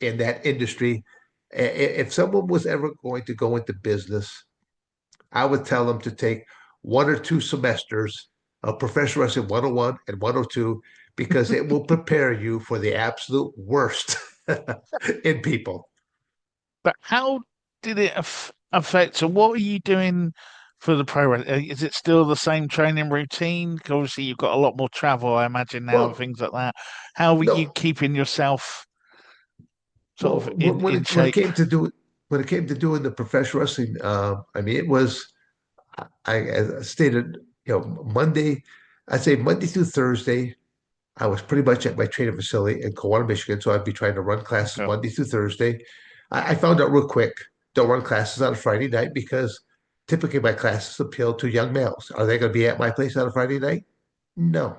in that industry. If someone was ever going to go into business, I would tell them to take 1 or 2 semesters of professional wrestling 101 and 102 because it will prepare you for the absolute worst in people. But how did it affect? So, what are you doing for the pro wrestling? Is it still the same training routine? 'Cause obviously, you've got a lot more travel, I imagine now, and Well, things like that. How were you no, keeping yourself sort of well, in when it shape? came to doing the professional wrestling, I mean, it was I stated, Monday, I'd say Monday through Thursday, I was pretty much at my training facility in Kewanee, Michigan. So I'd be trying to run classes Okay. Monday through Thursday. I found out real quick, don't run classes on a Friday night because typically my classes appeal to young males. Are they going to be at my place on a Friday night? No.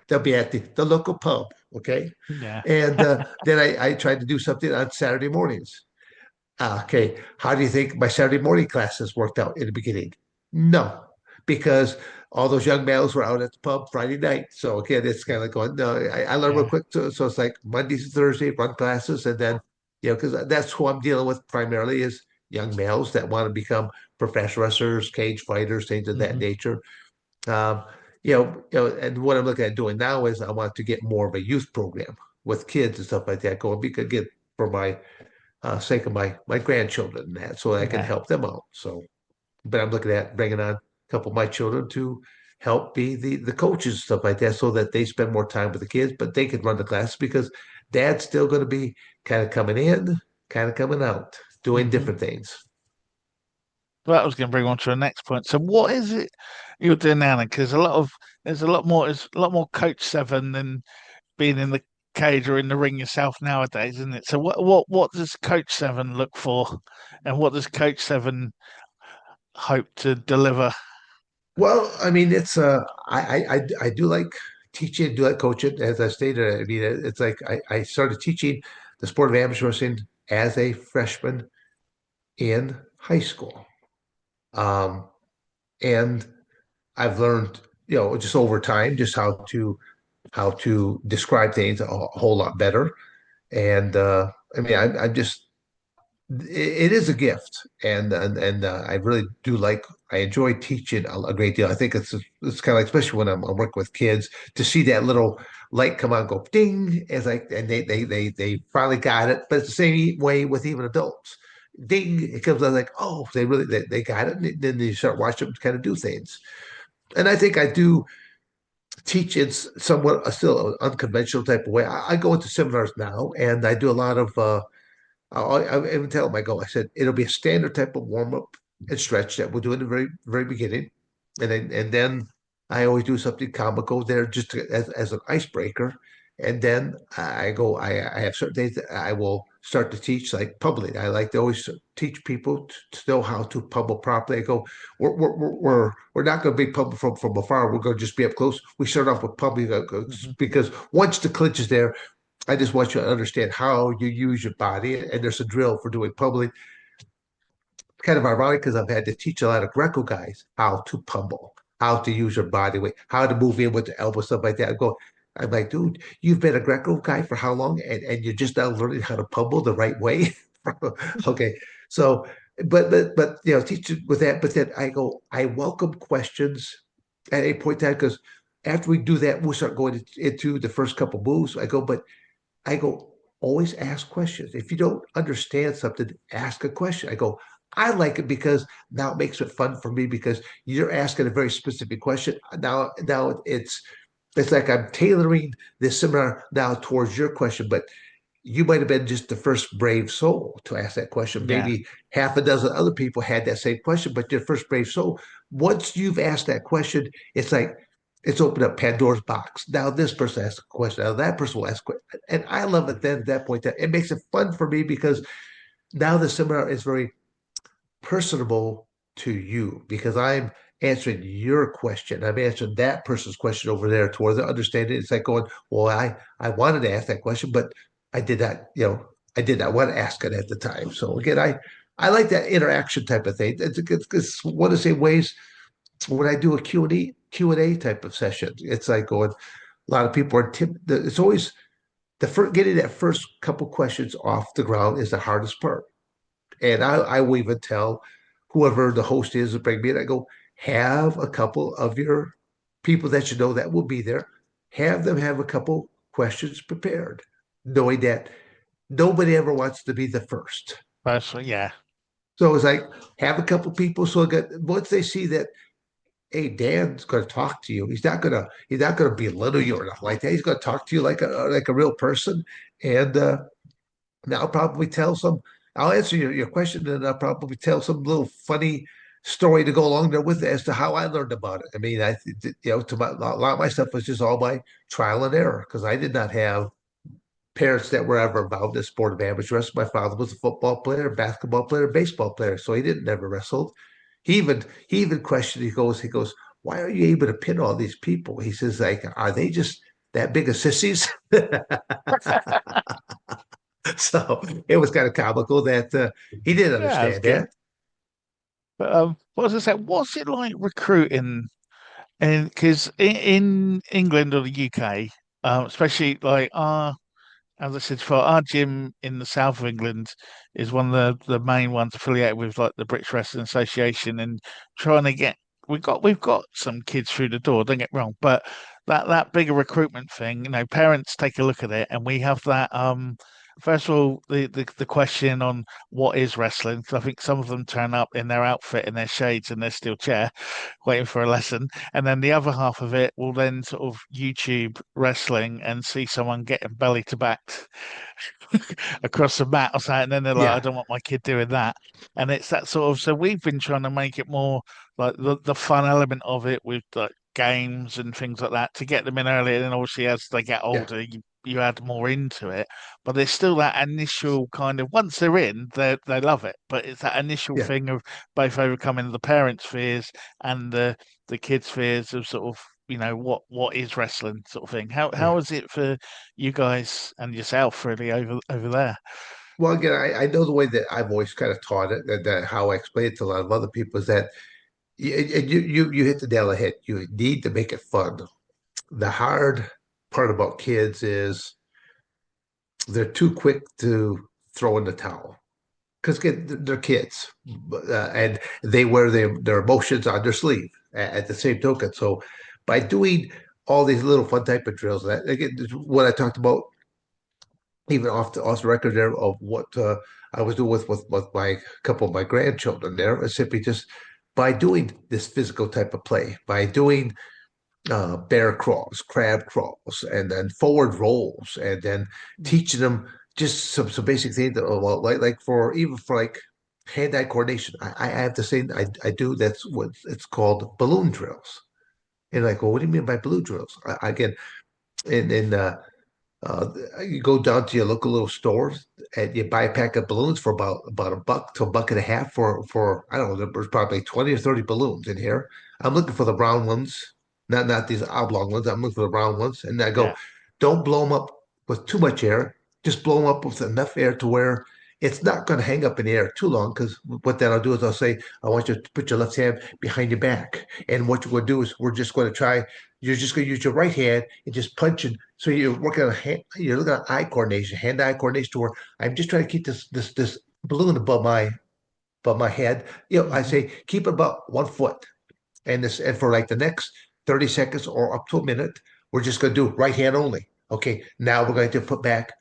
They'll be at the local pub. Okay. Yeah. And then I tried to do something on Saturday mornings. Okay, how do you think my Saturday morning classes worked out in the beginning? No, because all those young males were out at the pub Friday night. So again, it's kind of like going, no, I learned real Yeah. quick. So it's like Monday to Thursday, run classes. And then, because that's who I'm dealing with primarily is young males that want to become professional wrestlers, cage fighters, things of that Hmm. nature. Um, and what I'm looking at doing now is I want to get more of a youth program with kids and stuff like that going because again, for my sake of my grandchildren and that, so I can Yeah. help them out. So, but I'm looking at bringing on a couple of my children to help be the coaches and stuff like that, so that they spend more time with the kids, but they can run the classes because dad's still going to be kind of coming in, kind of coming out, doing Hmm. different things. Well, that was going to bring on to the next point. So, what is it you're doing now? Because there's a lot more Coach Seven than being in the cage or in the ring yourself nowadays, isn't it? So, what does Coach Seven look for, and what does Coach Seven hope to deliver? Well, I mean, it's I do like teaching, do like coaching. As I stated, I mean, it's like I started teaching the sport of amateur wrestling as a freshman in high school. Um, and I've learned, just over time, just how to describe things a whole lot better. And I mean, I'm just it is a gift, and I really do like. I enjoy teaching a great deal. I think it's kind of like, especially when I'm working with kids, to see that little light come on, go ding, as like, and they finally got it. But it's the same way with even adults. Ding, it comes out like, oh, they got it, and then you start watching them kind of do things. And I think I do teach in somewhat still an unconventional type of way. I go into seminars now, and I do a lot of I even tell them, I said, it'll be a standard type of warm up and stretch that we'll do in the very, very beginning. And then I always do something comical there just as an icebreaker. And then I have certain days that I will start to teach like public. I like to always teach people to know how to pummel properly. I go, we're not going to be pummel from afar. We're going to just be up close. We start off with pummeling Hmm. because once the clinch is there, I just want you to understand how you use your body. And there's a drill for doing public. Kind of ironic because I've had to teach a lot of Greco guys how to pummel, how to use your body weight, how to move in with the elbow, stuff like that. I'm like, dude, you've been a Greco guy for how long? And you're just now learning how to pummel the right way. Okay. So, but teach with that. But then I welcome questions at a point in time because after we do that, we'll start going into the first couple moves. I go, always ask questions. If you don't understand something, ask a question. I like it because now it makes it fun for me because you're asking a very specific question. Now it's like I'm tailoring this seminar now towards your question, but you might have been just the first brave soul to ask that question. Yeah. Maybe half a dozen other people had that same question, but you're the first brave soul. Once you've asked that question, it's like it's opened up Pandora's box. Now this person asks a question. Now that person will ask a question. And I love it then at that point that it makes it fun for me because now the seminar is very personable to you because I'm answering your question. I'm answering that person's question over there towards the understanding. It's like going, well, I wanted to ask that question, but I did not, I did not want to ask it at the time. So again, I like that interaction type of thing. It's one of the same ways when I do a Q&A type of session. It's like going, a lot of people are it's always the first getting that first couple questions off the ground is the hardest part. And I will even tell whoever the host is to bring me in. I go, have a couple of your people that you know that will be there, have them have a couple questions prepared, knowing that nobody ever wants to be the first. Personally, yeah, So it's like have a couple people so that once they see that, hey, Dan's going to talk to you. He's not gonna belittle you or nothing like that. He's going to talk to you like a real person. And I'll probably tell some. I'll answer your question, and I'll probably tell some little funny story to go along there with it as to how I learned about it. I mean, a lot of my stuff was just all by trial and error because I did not have parents that were ever involved in the sport of amateur wrestling. My father was a football player, basketball player, baseball player, so he didn't never wrestled. He even questioned. He goes, why are you able to pin all these people? He says, like, are they just that big of sissies? So it was kind of comical that he didn't yeah, that's understand good. that. But what was I say? What's it like recruiting? And because in England or the UK, especially like as I said before, our gym in the south of England is one of the main ones affiliated with like the British Wrestling Association, and trying to get we've got some kids through the door. Don't get me wrong, but that bigger recruitment thing, parents take a look at it, and we have that. First of all, the question on what is wrestling, because I think some of them turn up in their outfit and their shades and their steel chair, waiting for a lesson. And then the other half of it will then sort of YouTube wrestling and see someone getting belly to back across the mat or something. And then they're like, I Yeah, don't want my kid doing that. And it's that sort of, so we've been trying to make it more like the fun element of it with like games and things like that to get them in early. And then obviously as they get yeah, older, you add more into it. But there's still that initial kind of once they're in, they love it. But it's that initial yeah, thing of both overcoming the parents' fears and the kids' fears of sort of what is wrestling sort of thing. How yeah. is it for you guys and yourself really over there? Well, again, I know the way that I've always kind of taught it, that how I explain it to a lot of other people is that you hit the nail on the head. You need to make it fun. The hard part about kids is they're too quick to throw in the towel because they're kids, and they wear their emotions on their sleeve at the same token. So by doing all these little fun type of drills, that again, what I talked about, even off the record there of what I was doing with my couple of my grandchildren there, is simply just by doing this physical type of play, by doing bear crawls, crab crawls, and then forward rolls, and then teaching them just some basic things that, well, like for even for like hand-eye coordination. I have to say I do that's what it's called balloon drills. And like, well, what do you mean by balloon drills? Again, in uh, you go down to your local little stores and you buy a pack of balloons for about $1 to $1.50 for I don't know, there's probably 20 or 30 balloons in here. I'm looking for the brown ones, not these oblong ones. I'm looking for the brown ones. And I Yeah. go, don't blow them up with too much air. Just blow them up with enough air to where it's not going to hang up in the air too long. Because what then I'll do is I'll say, I want you to put your left hand behind your back. And what you're going to do is we're just going to try you're just going to use your right hand and just punch it. So you're working on hand, you're looking at eye coordination, hand-eye coordination. To where I'm just trying to keep this balloon above my head. I Hmm. say keep it about 1 foot, and for like the next 30 seconds or up to a minute, we're just going to do right hand only. Okay, now we're going to put back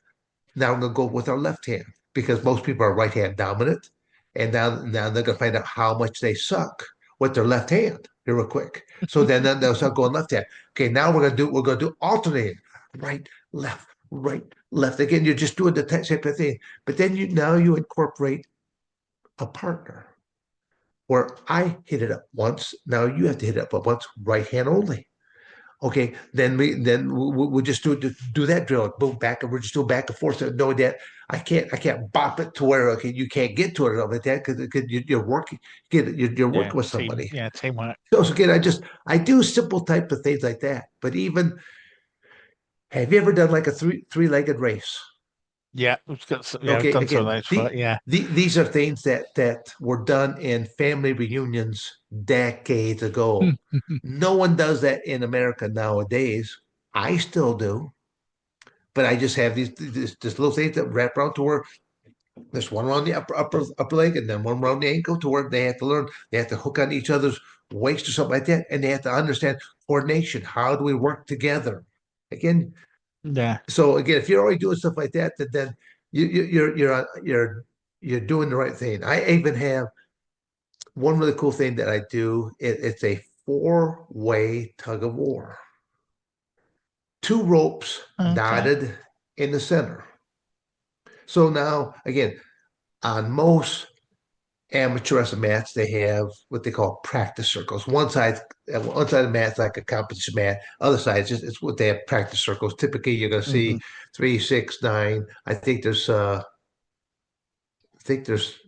now we're going to go with our left hand because most people are right hand dominant. And now they're going to find out how much they suck with their left hand here real quick. So then they'll start going left hand. Okay, now we're going to do alternating right, left, right, left. Again, you're just doing the same type of thing. But then you incorporate a partner where I hit it up once. Now you have to hit it up once, right hand only. Okay, then we'll just do that drill, boom, back, and we're just doing back and forth. So knowing that I can't bop it to where okay you can't get to it or like that because you're working, you're Yeah. working with somebody. Teamwork. So again, I do simple type of things like that. But even have you ever done like a three-legged race? Yeah, we've Okay, done some of again, those for yeah. these are things that were done in family reunions decades ago. No one does that in America nowadays. I still do, but I just have this little things that wrap around to where there's one around the upper leg and then one around the ankle to where they have to learn. They have to hook on each other's weights or something like that, and they have to understand coordination. How do we work together? Again, Yeah. so again, if you're already doing stuff like that, then you're doing the right thing. I even have one really cool thing that I do. It's a four-way tug of war. Two ropes Okay. knotted in the center. So now, again, on most amateur wrestling mats, they have what they call practice circles. One side of the mat's like a competition mat. Other side, it's what they have practice circles. Typically, you're going to Hmm. see 3, 6, 9. I think there's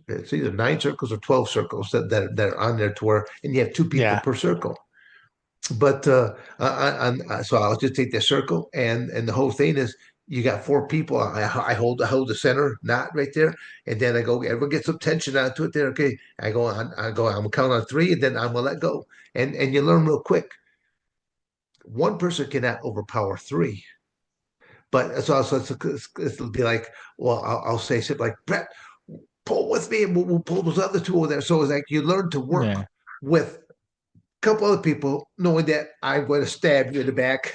it's either 9 circles or 12 circles that are on there to where, and you have two people Yeah. per circle. But so I'll just take the circle, and the whole thing is you got four people. I hold the center knot right there, and then I go. Everyone get some tension onto it there. Okay, I'm gonna count on three, and then I'm gonna let go. And you learn real quick. One person cannot overpower three, but it'll be like, well, I'll say something like, Brett, pull with me, and we'll pull those other two over there. So it's like you learn to work Yeah. with couple other people knowing that I'm going to stab you in the back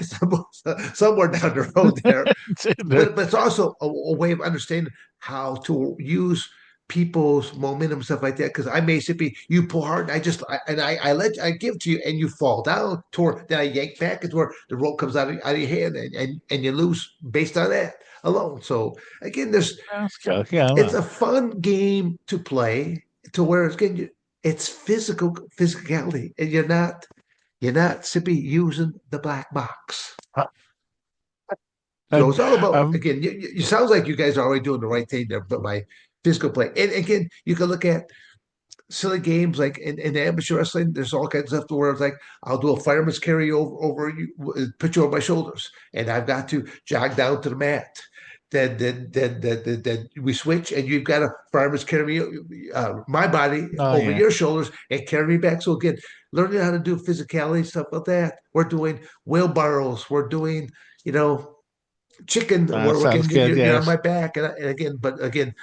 somewhere down the road there. But it's also a way of understanding how to use people's momentum, stuff like that. Because I may simply you pull hard, and I give to you, and you fall down. Toward then I yank back, and where the rope comes out of your hand, and you lose based on that alone. So again, That's cool. Yeah. it's Well, a fun game to play to where again it's physicality, and you're not simply using the black box. So and it's all about um, again. You sounds like you guys are already doing the right thing there, but my physical play. And again, you can look at silly games like in amateur wrestling. There's all kinds of stuff where it's like I'll do a fireman's carry over you, put you on my shoulders, and I've got to jog down to the mat. Then we switch, and you've got to fireman's carry my body oh over yeah. your shoulders and carry me back. So again, learning how to do physicality stuff like that. We're doing wheelbarrows. We're doing you know chicken where Sounds again good. you're on Yes. my back and again but again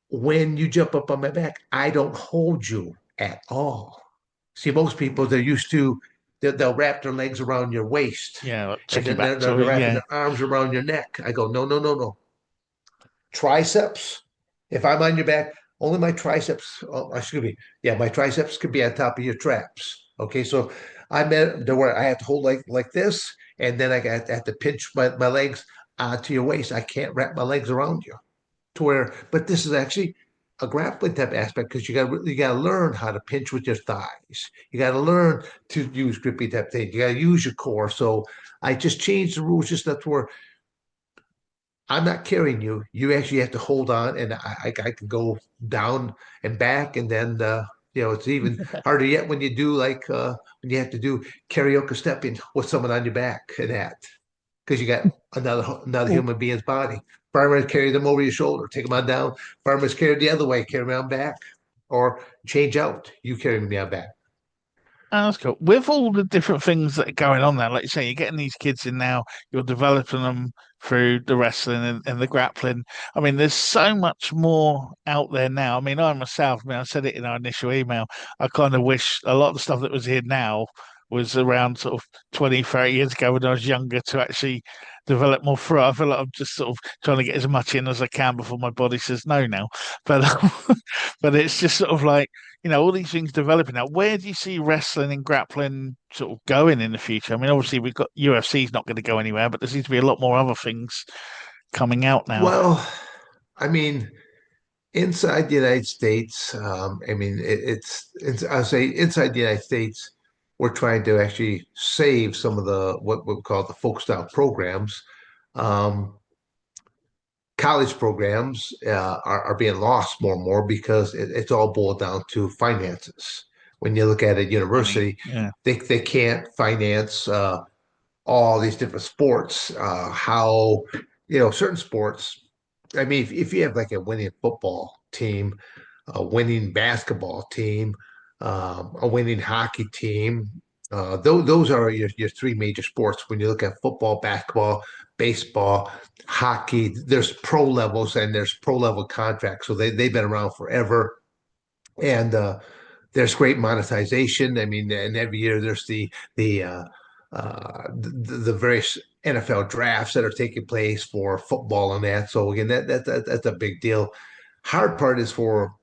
when you jump up on my back I don't hold you at all. See, most people they're used to they'll wrap their legs around your waist Yeah. Like and chicken then back they're to it. wrapping Yeah. their arms around your neck. I go no, no, no, no. Triceps, if I'm on your back, only my triceps, oh, excuse me, yeah, my triceps could be on top of your traps. Okay, so I'm at the where I have to hold like this, and then have to pinch my legs to your waist. I can't wrap my legs around you to where, but this is actually a grappling type aspect because you got to learn how to pinch with your thighs. You got to learn to use grippy type things. You got to use your core. So I just changed the rules just enough to where I'm not carrying you. You actually have to hold on, and I can go down and back, and then it's even harder yet when you do when you have to do karaoke stepping with someone on your back and that because you got another Well, human being's body. Farmers carry them over your shoulder, take them on down. Farmers carry the other way, carry them on back, or change out. You carry me on back. that's cool. With all the different things that are going on there, like you say, you're getting these kids in now, you're developing them through the wrestling and the grappling. I mean, there's so much more out there now. I mean, I myself, I mean, I said it in our initial email, I kind of wish a lot of the stuff that was here now was around sort of 20, 30 years ago when I was younger to actually develop more through it. I feel like I'm just sort of trying to get as much in as I can before my body says no now. But but it's just sort of like all these things developing now. Where do you see wrestling and grappling sort of going in the future? I mean, obviously we've got UFC's not going to go anywhere, but there seems to be a lot more other things coming out now. Well, I mean, inside the United States, I mean, I'll say inside the United States, we're trying to actually save some of the what we call the folk style programs. Um, College programs are being lost more and more because it's all boiled down to finances. When you look at a Money. university, Yeah. they can't finance all these different sports. How certain sports. I mean, if you have like a winning football team, a winning basketball team, a winning hockey team. Those are your three major sports. When you look at football, basketball, baseball, hockey, there's pro levels and there's pro level contracts. So they've been around forever. And there's great monetization. I mean, and every year there's the various NFL drafts that are taking place for football and that. So again, that's a big deal. Hard part is for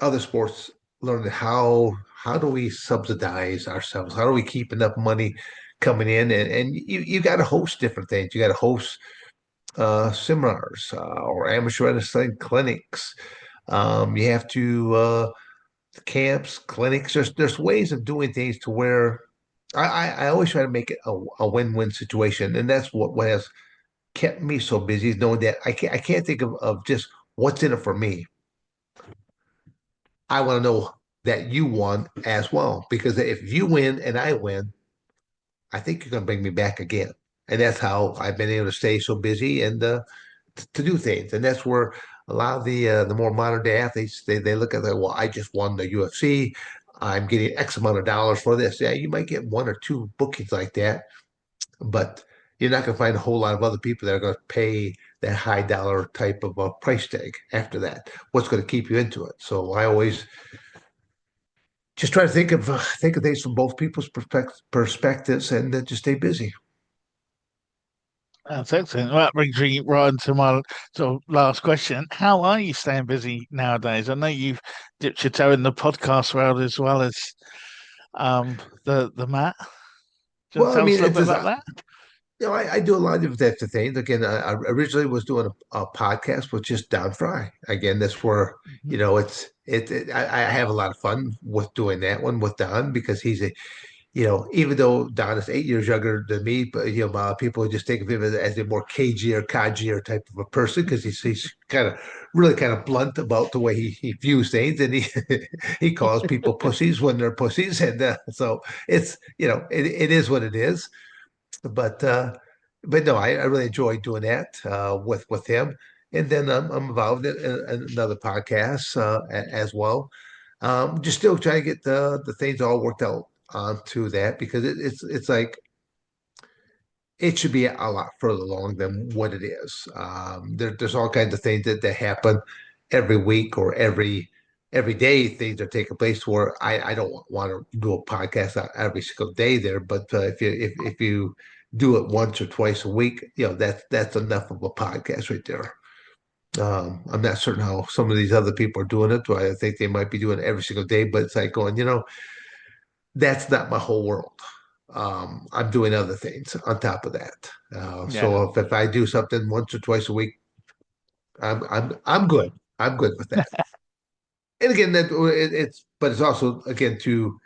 other sports learning how do we subsidize ourselves? How do we keep enough money coming in? And you got to host different things. You got to host seminars or amateur wrestling clinics. You have to camps, clinics. There's ways of doing things to where I always try to make it a win-win situation, and that's what has kept me so busy is knowing that I can't think of just what's in it for me. I want to know that you won as well, because if you win and I win, I think you're going to bring me back again. And that's how I've been able to stay so busy and to do things. And that's where a lot of the more modern day athletes they look at that. Well, I just won the UFC. I'm getting X amount of dollars for this. Yeah, you might get one or two bookings like that, but you're not going to find a whole lot of other people that are going to pay that high dollar type of price tag after that. What's going to keep you into it? So I always just try to think of things from both people's perspectives and just stay busy. That's excellent. Well, that brings me right into my sort of last question. How are you staying busy nowadays? I know you've dipped your toe in the podcast world as well as the mat. Do you want to Well, I tell us mean, a little it's bit just, about that? I do a lot of different types of things. Again, I originally was doing a podcast with just Don Fry. Again, that's where, Mhm. I have a lot of fun with doing that one with Don because he's a, even though Don is 8 years younger than me, but people just think of him as a more cagier, codgier type of a person because he's kind of really kind of blunt about the way he views things, and he he calls people pussies when they're pussies, and so it's it is what it is. But no, I really enjoy doing that with him, and then I'm involved in another podcast as well. Just still trying to get the things all worked out onto that because it's like it should be a lot further along than what it is. There's all kinds of things that happen every week or every day. Things are taking place where I don't want to do a podcast every single day there. But if you do it once or twice a week, that's enough of a podcast right there. I'm not certain how some of these other people are doing it. I think they might be doing it every single day, but it's like going, that's not my whole world. I'm doing other things on top of that. Yeah, So if I do something once or twice a week, I'm good. I'm good with that. And again, but it's also again to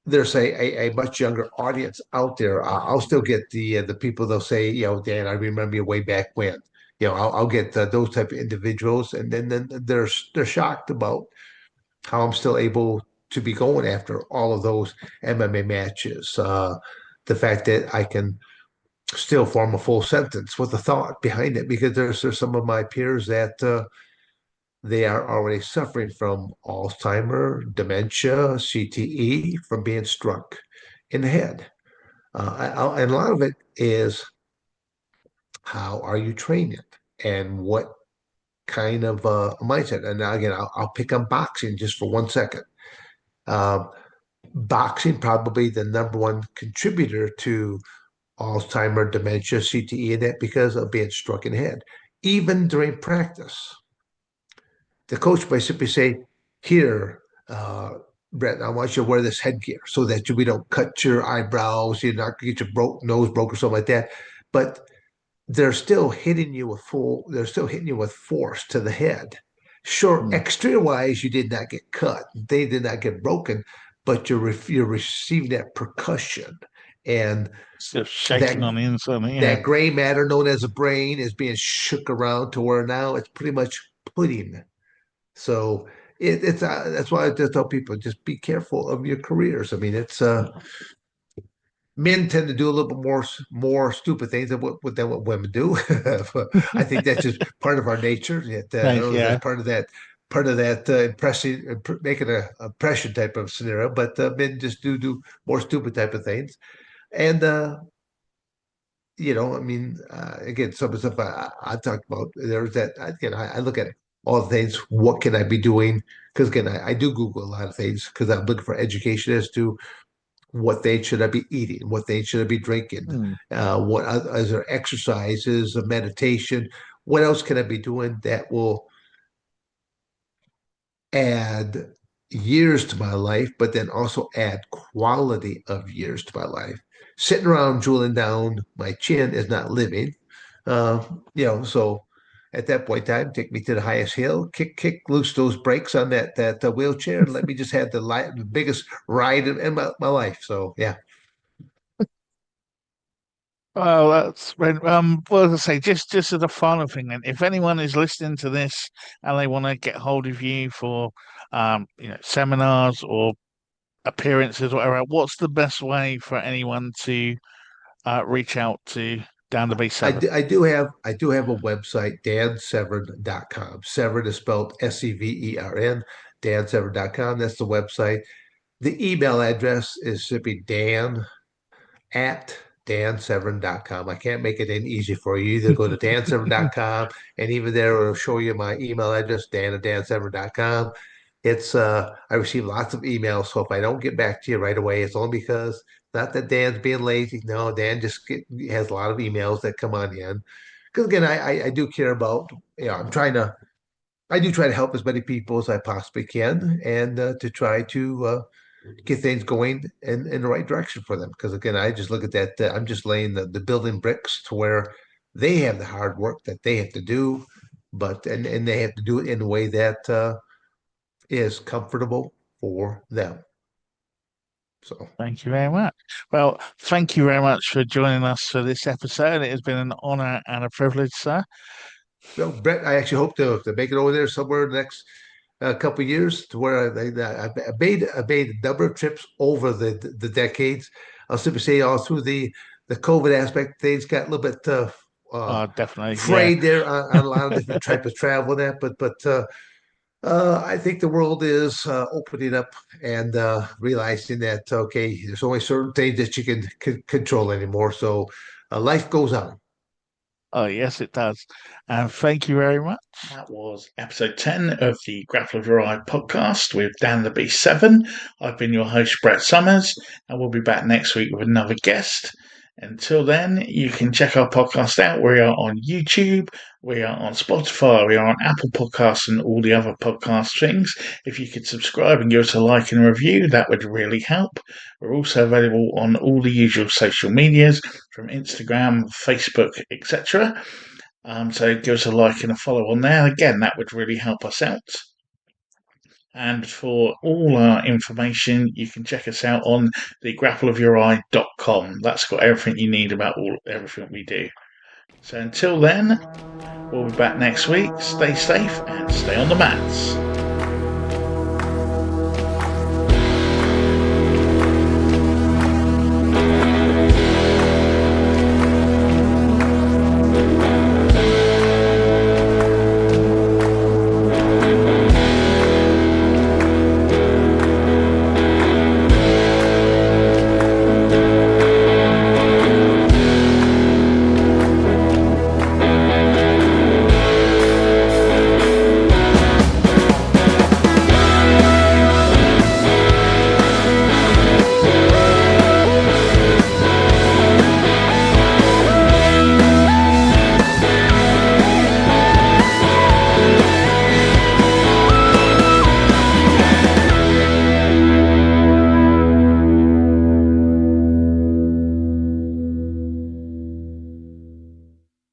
there's a much younger audience out there. I'll still get the people they'll say, Dan, I remember you way back when. I'll get those type of individuals, and then they're shocked about how I'm still able to be going after all of those MMA matches. The fact that I can still form a full sentence with a thought behind it, because there's some of my peers that they are already suffering from Alzheimer, dementia, CTE from being struck in the head. And a lot of it is how are you training and what kind of mindset. And now again, I'll pick on boxing just for 1 second. Um, Boxing probably the number one contributor to Alzheimer, dementia, CTE, and that because of being struck in the head. Even during practice, the coach might simply say, "Here, Brett, I want you to wear this headgear so that we don't cut your eyebrows, you're not going to get your nose broke or something like that." But they're still hitting you with force to the head. Sure, mm. exterior wise, you did not get cut, they did not get broken, but you're receiving that percussion, and Still shaking that on the inside. Yeah, that gray matter known as a brain is being shook around to where now it's pretty much pudding. So it's that's why I just tell people just be careful of your careers. I mean, it's men tend to do a little bit more stupid things than what women do. I think that's just part of our nature. I don't know if that's yeah. part of that impressing, making a impression type of scenario. But men just do more stupid type of things, and I mean, again, some of the stuff I talked about. There's that again. I look at it. all the things. What can I be doing? Because again, I do Google a lot of things because I'm looking for education as to what things should I be eating, what things should I be drinking, Hmm. what is there exercises, meditation, what else can I be doing that will add years to my life, but then also add quality of years to my life. Sitting around drooling down my chin is not living. Uh, so at that point in time, take me to the highest hill, kick loose those brakes on that wheelchair, and let me just have the biggest ride in my life. So yeah. Well, that's when, well, as I say, just as a final thing, then, if anyone is listening to this and they want to get hold of you for, seminars or appearances, or whatever, what's the best way for anyone to reach out to Down the B7? I do have a website, dansevern.com. Severn is spelled Severn, dansevern.com. That's the website. The email address is simply dan@dansevern.com. I can't make it any easy for you. Either go to dansevern.com and even there it'll show you my email address, dan@dansevern.com. I receive lots of emails, so if I don't get back to you right away, it's only because not that Dan's being lazy. No, Dan has a lot of emails that come on in. Because again, I do care about, I do try to help as many people as I possibly can and to try to get things going in the right direction for them. Because again, I just look at that. I'm just laying the building bricks to where they have the hard work that they have to do, and they have to do it in a way that is comfortable for them. So, Thank you very much. Well, thank you very much for joining us for this episode. It has been an honor and a privilege, sir. well, Brett, I actually hope to make it over there somewhere in the next couple of years to where I made a number of trips over the decades. I'll simply say all through the COVID aspect, things got a little bit Definitely, yeah. frayed there on a lot of different types of travel and that, but I think the world is opening up and realizing that okay, there's only certain things that you can control anymore. So life goes on. Oh, yes, it does. And thank you very much. That was episode 10 of the Grapple of Your Eye podcast with Dan the B7. I've been your host, Brett Summers, and we'll be back next week with another guest. Until then, you can check our podcast out. We are on YouTube, we are on Spotify, we are on Apple Podcasts, and all the other podcast things. If you could subscribe and give us a like and a review, that would really help. We're also available on all the usual social medias from Instagram, Facebook, etc. So give us a like and a follow on there. Again, that would really help us out. And for all our information, you can check us out on the grappleofyoureye.com. That's got everything you need about everything we do. So until then, we'll be back next week. Stay safe and stay on the mats.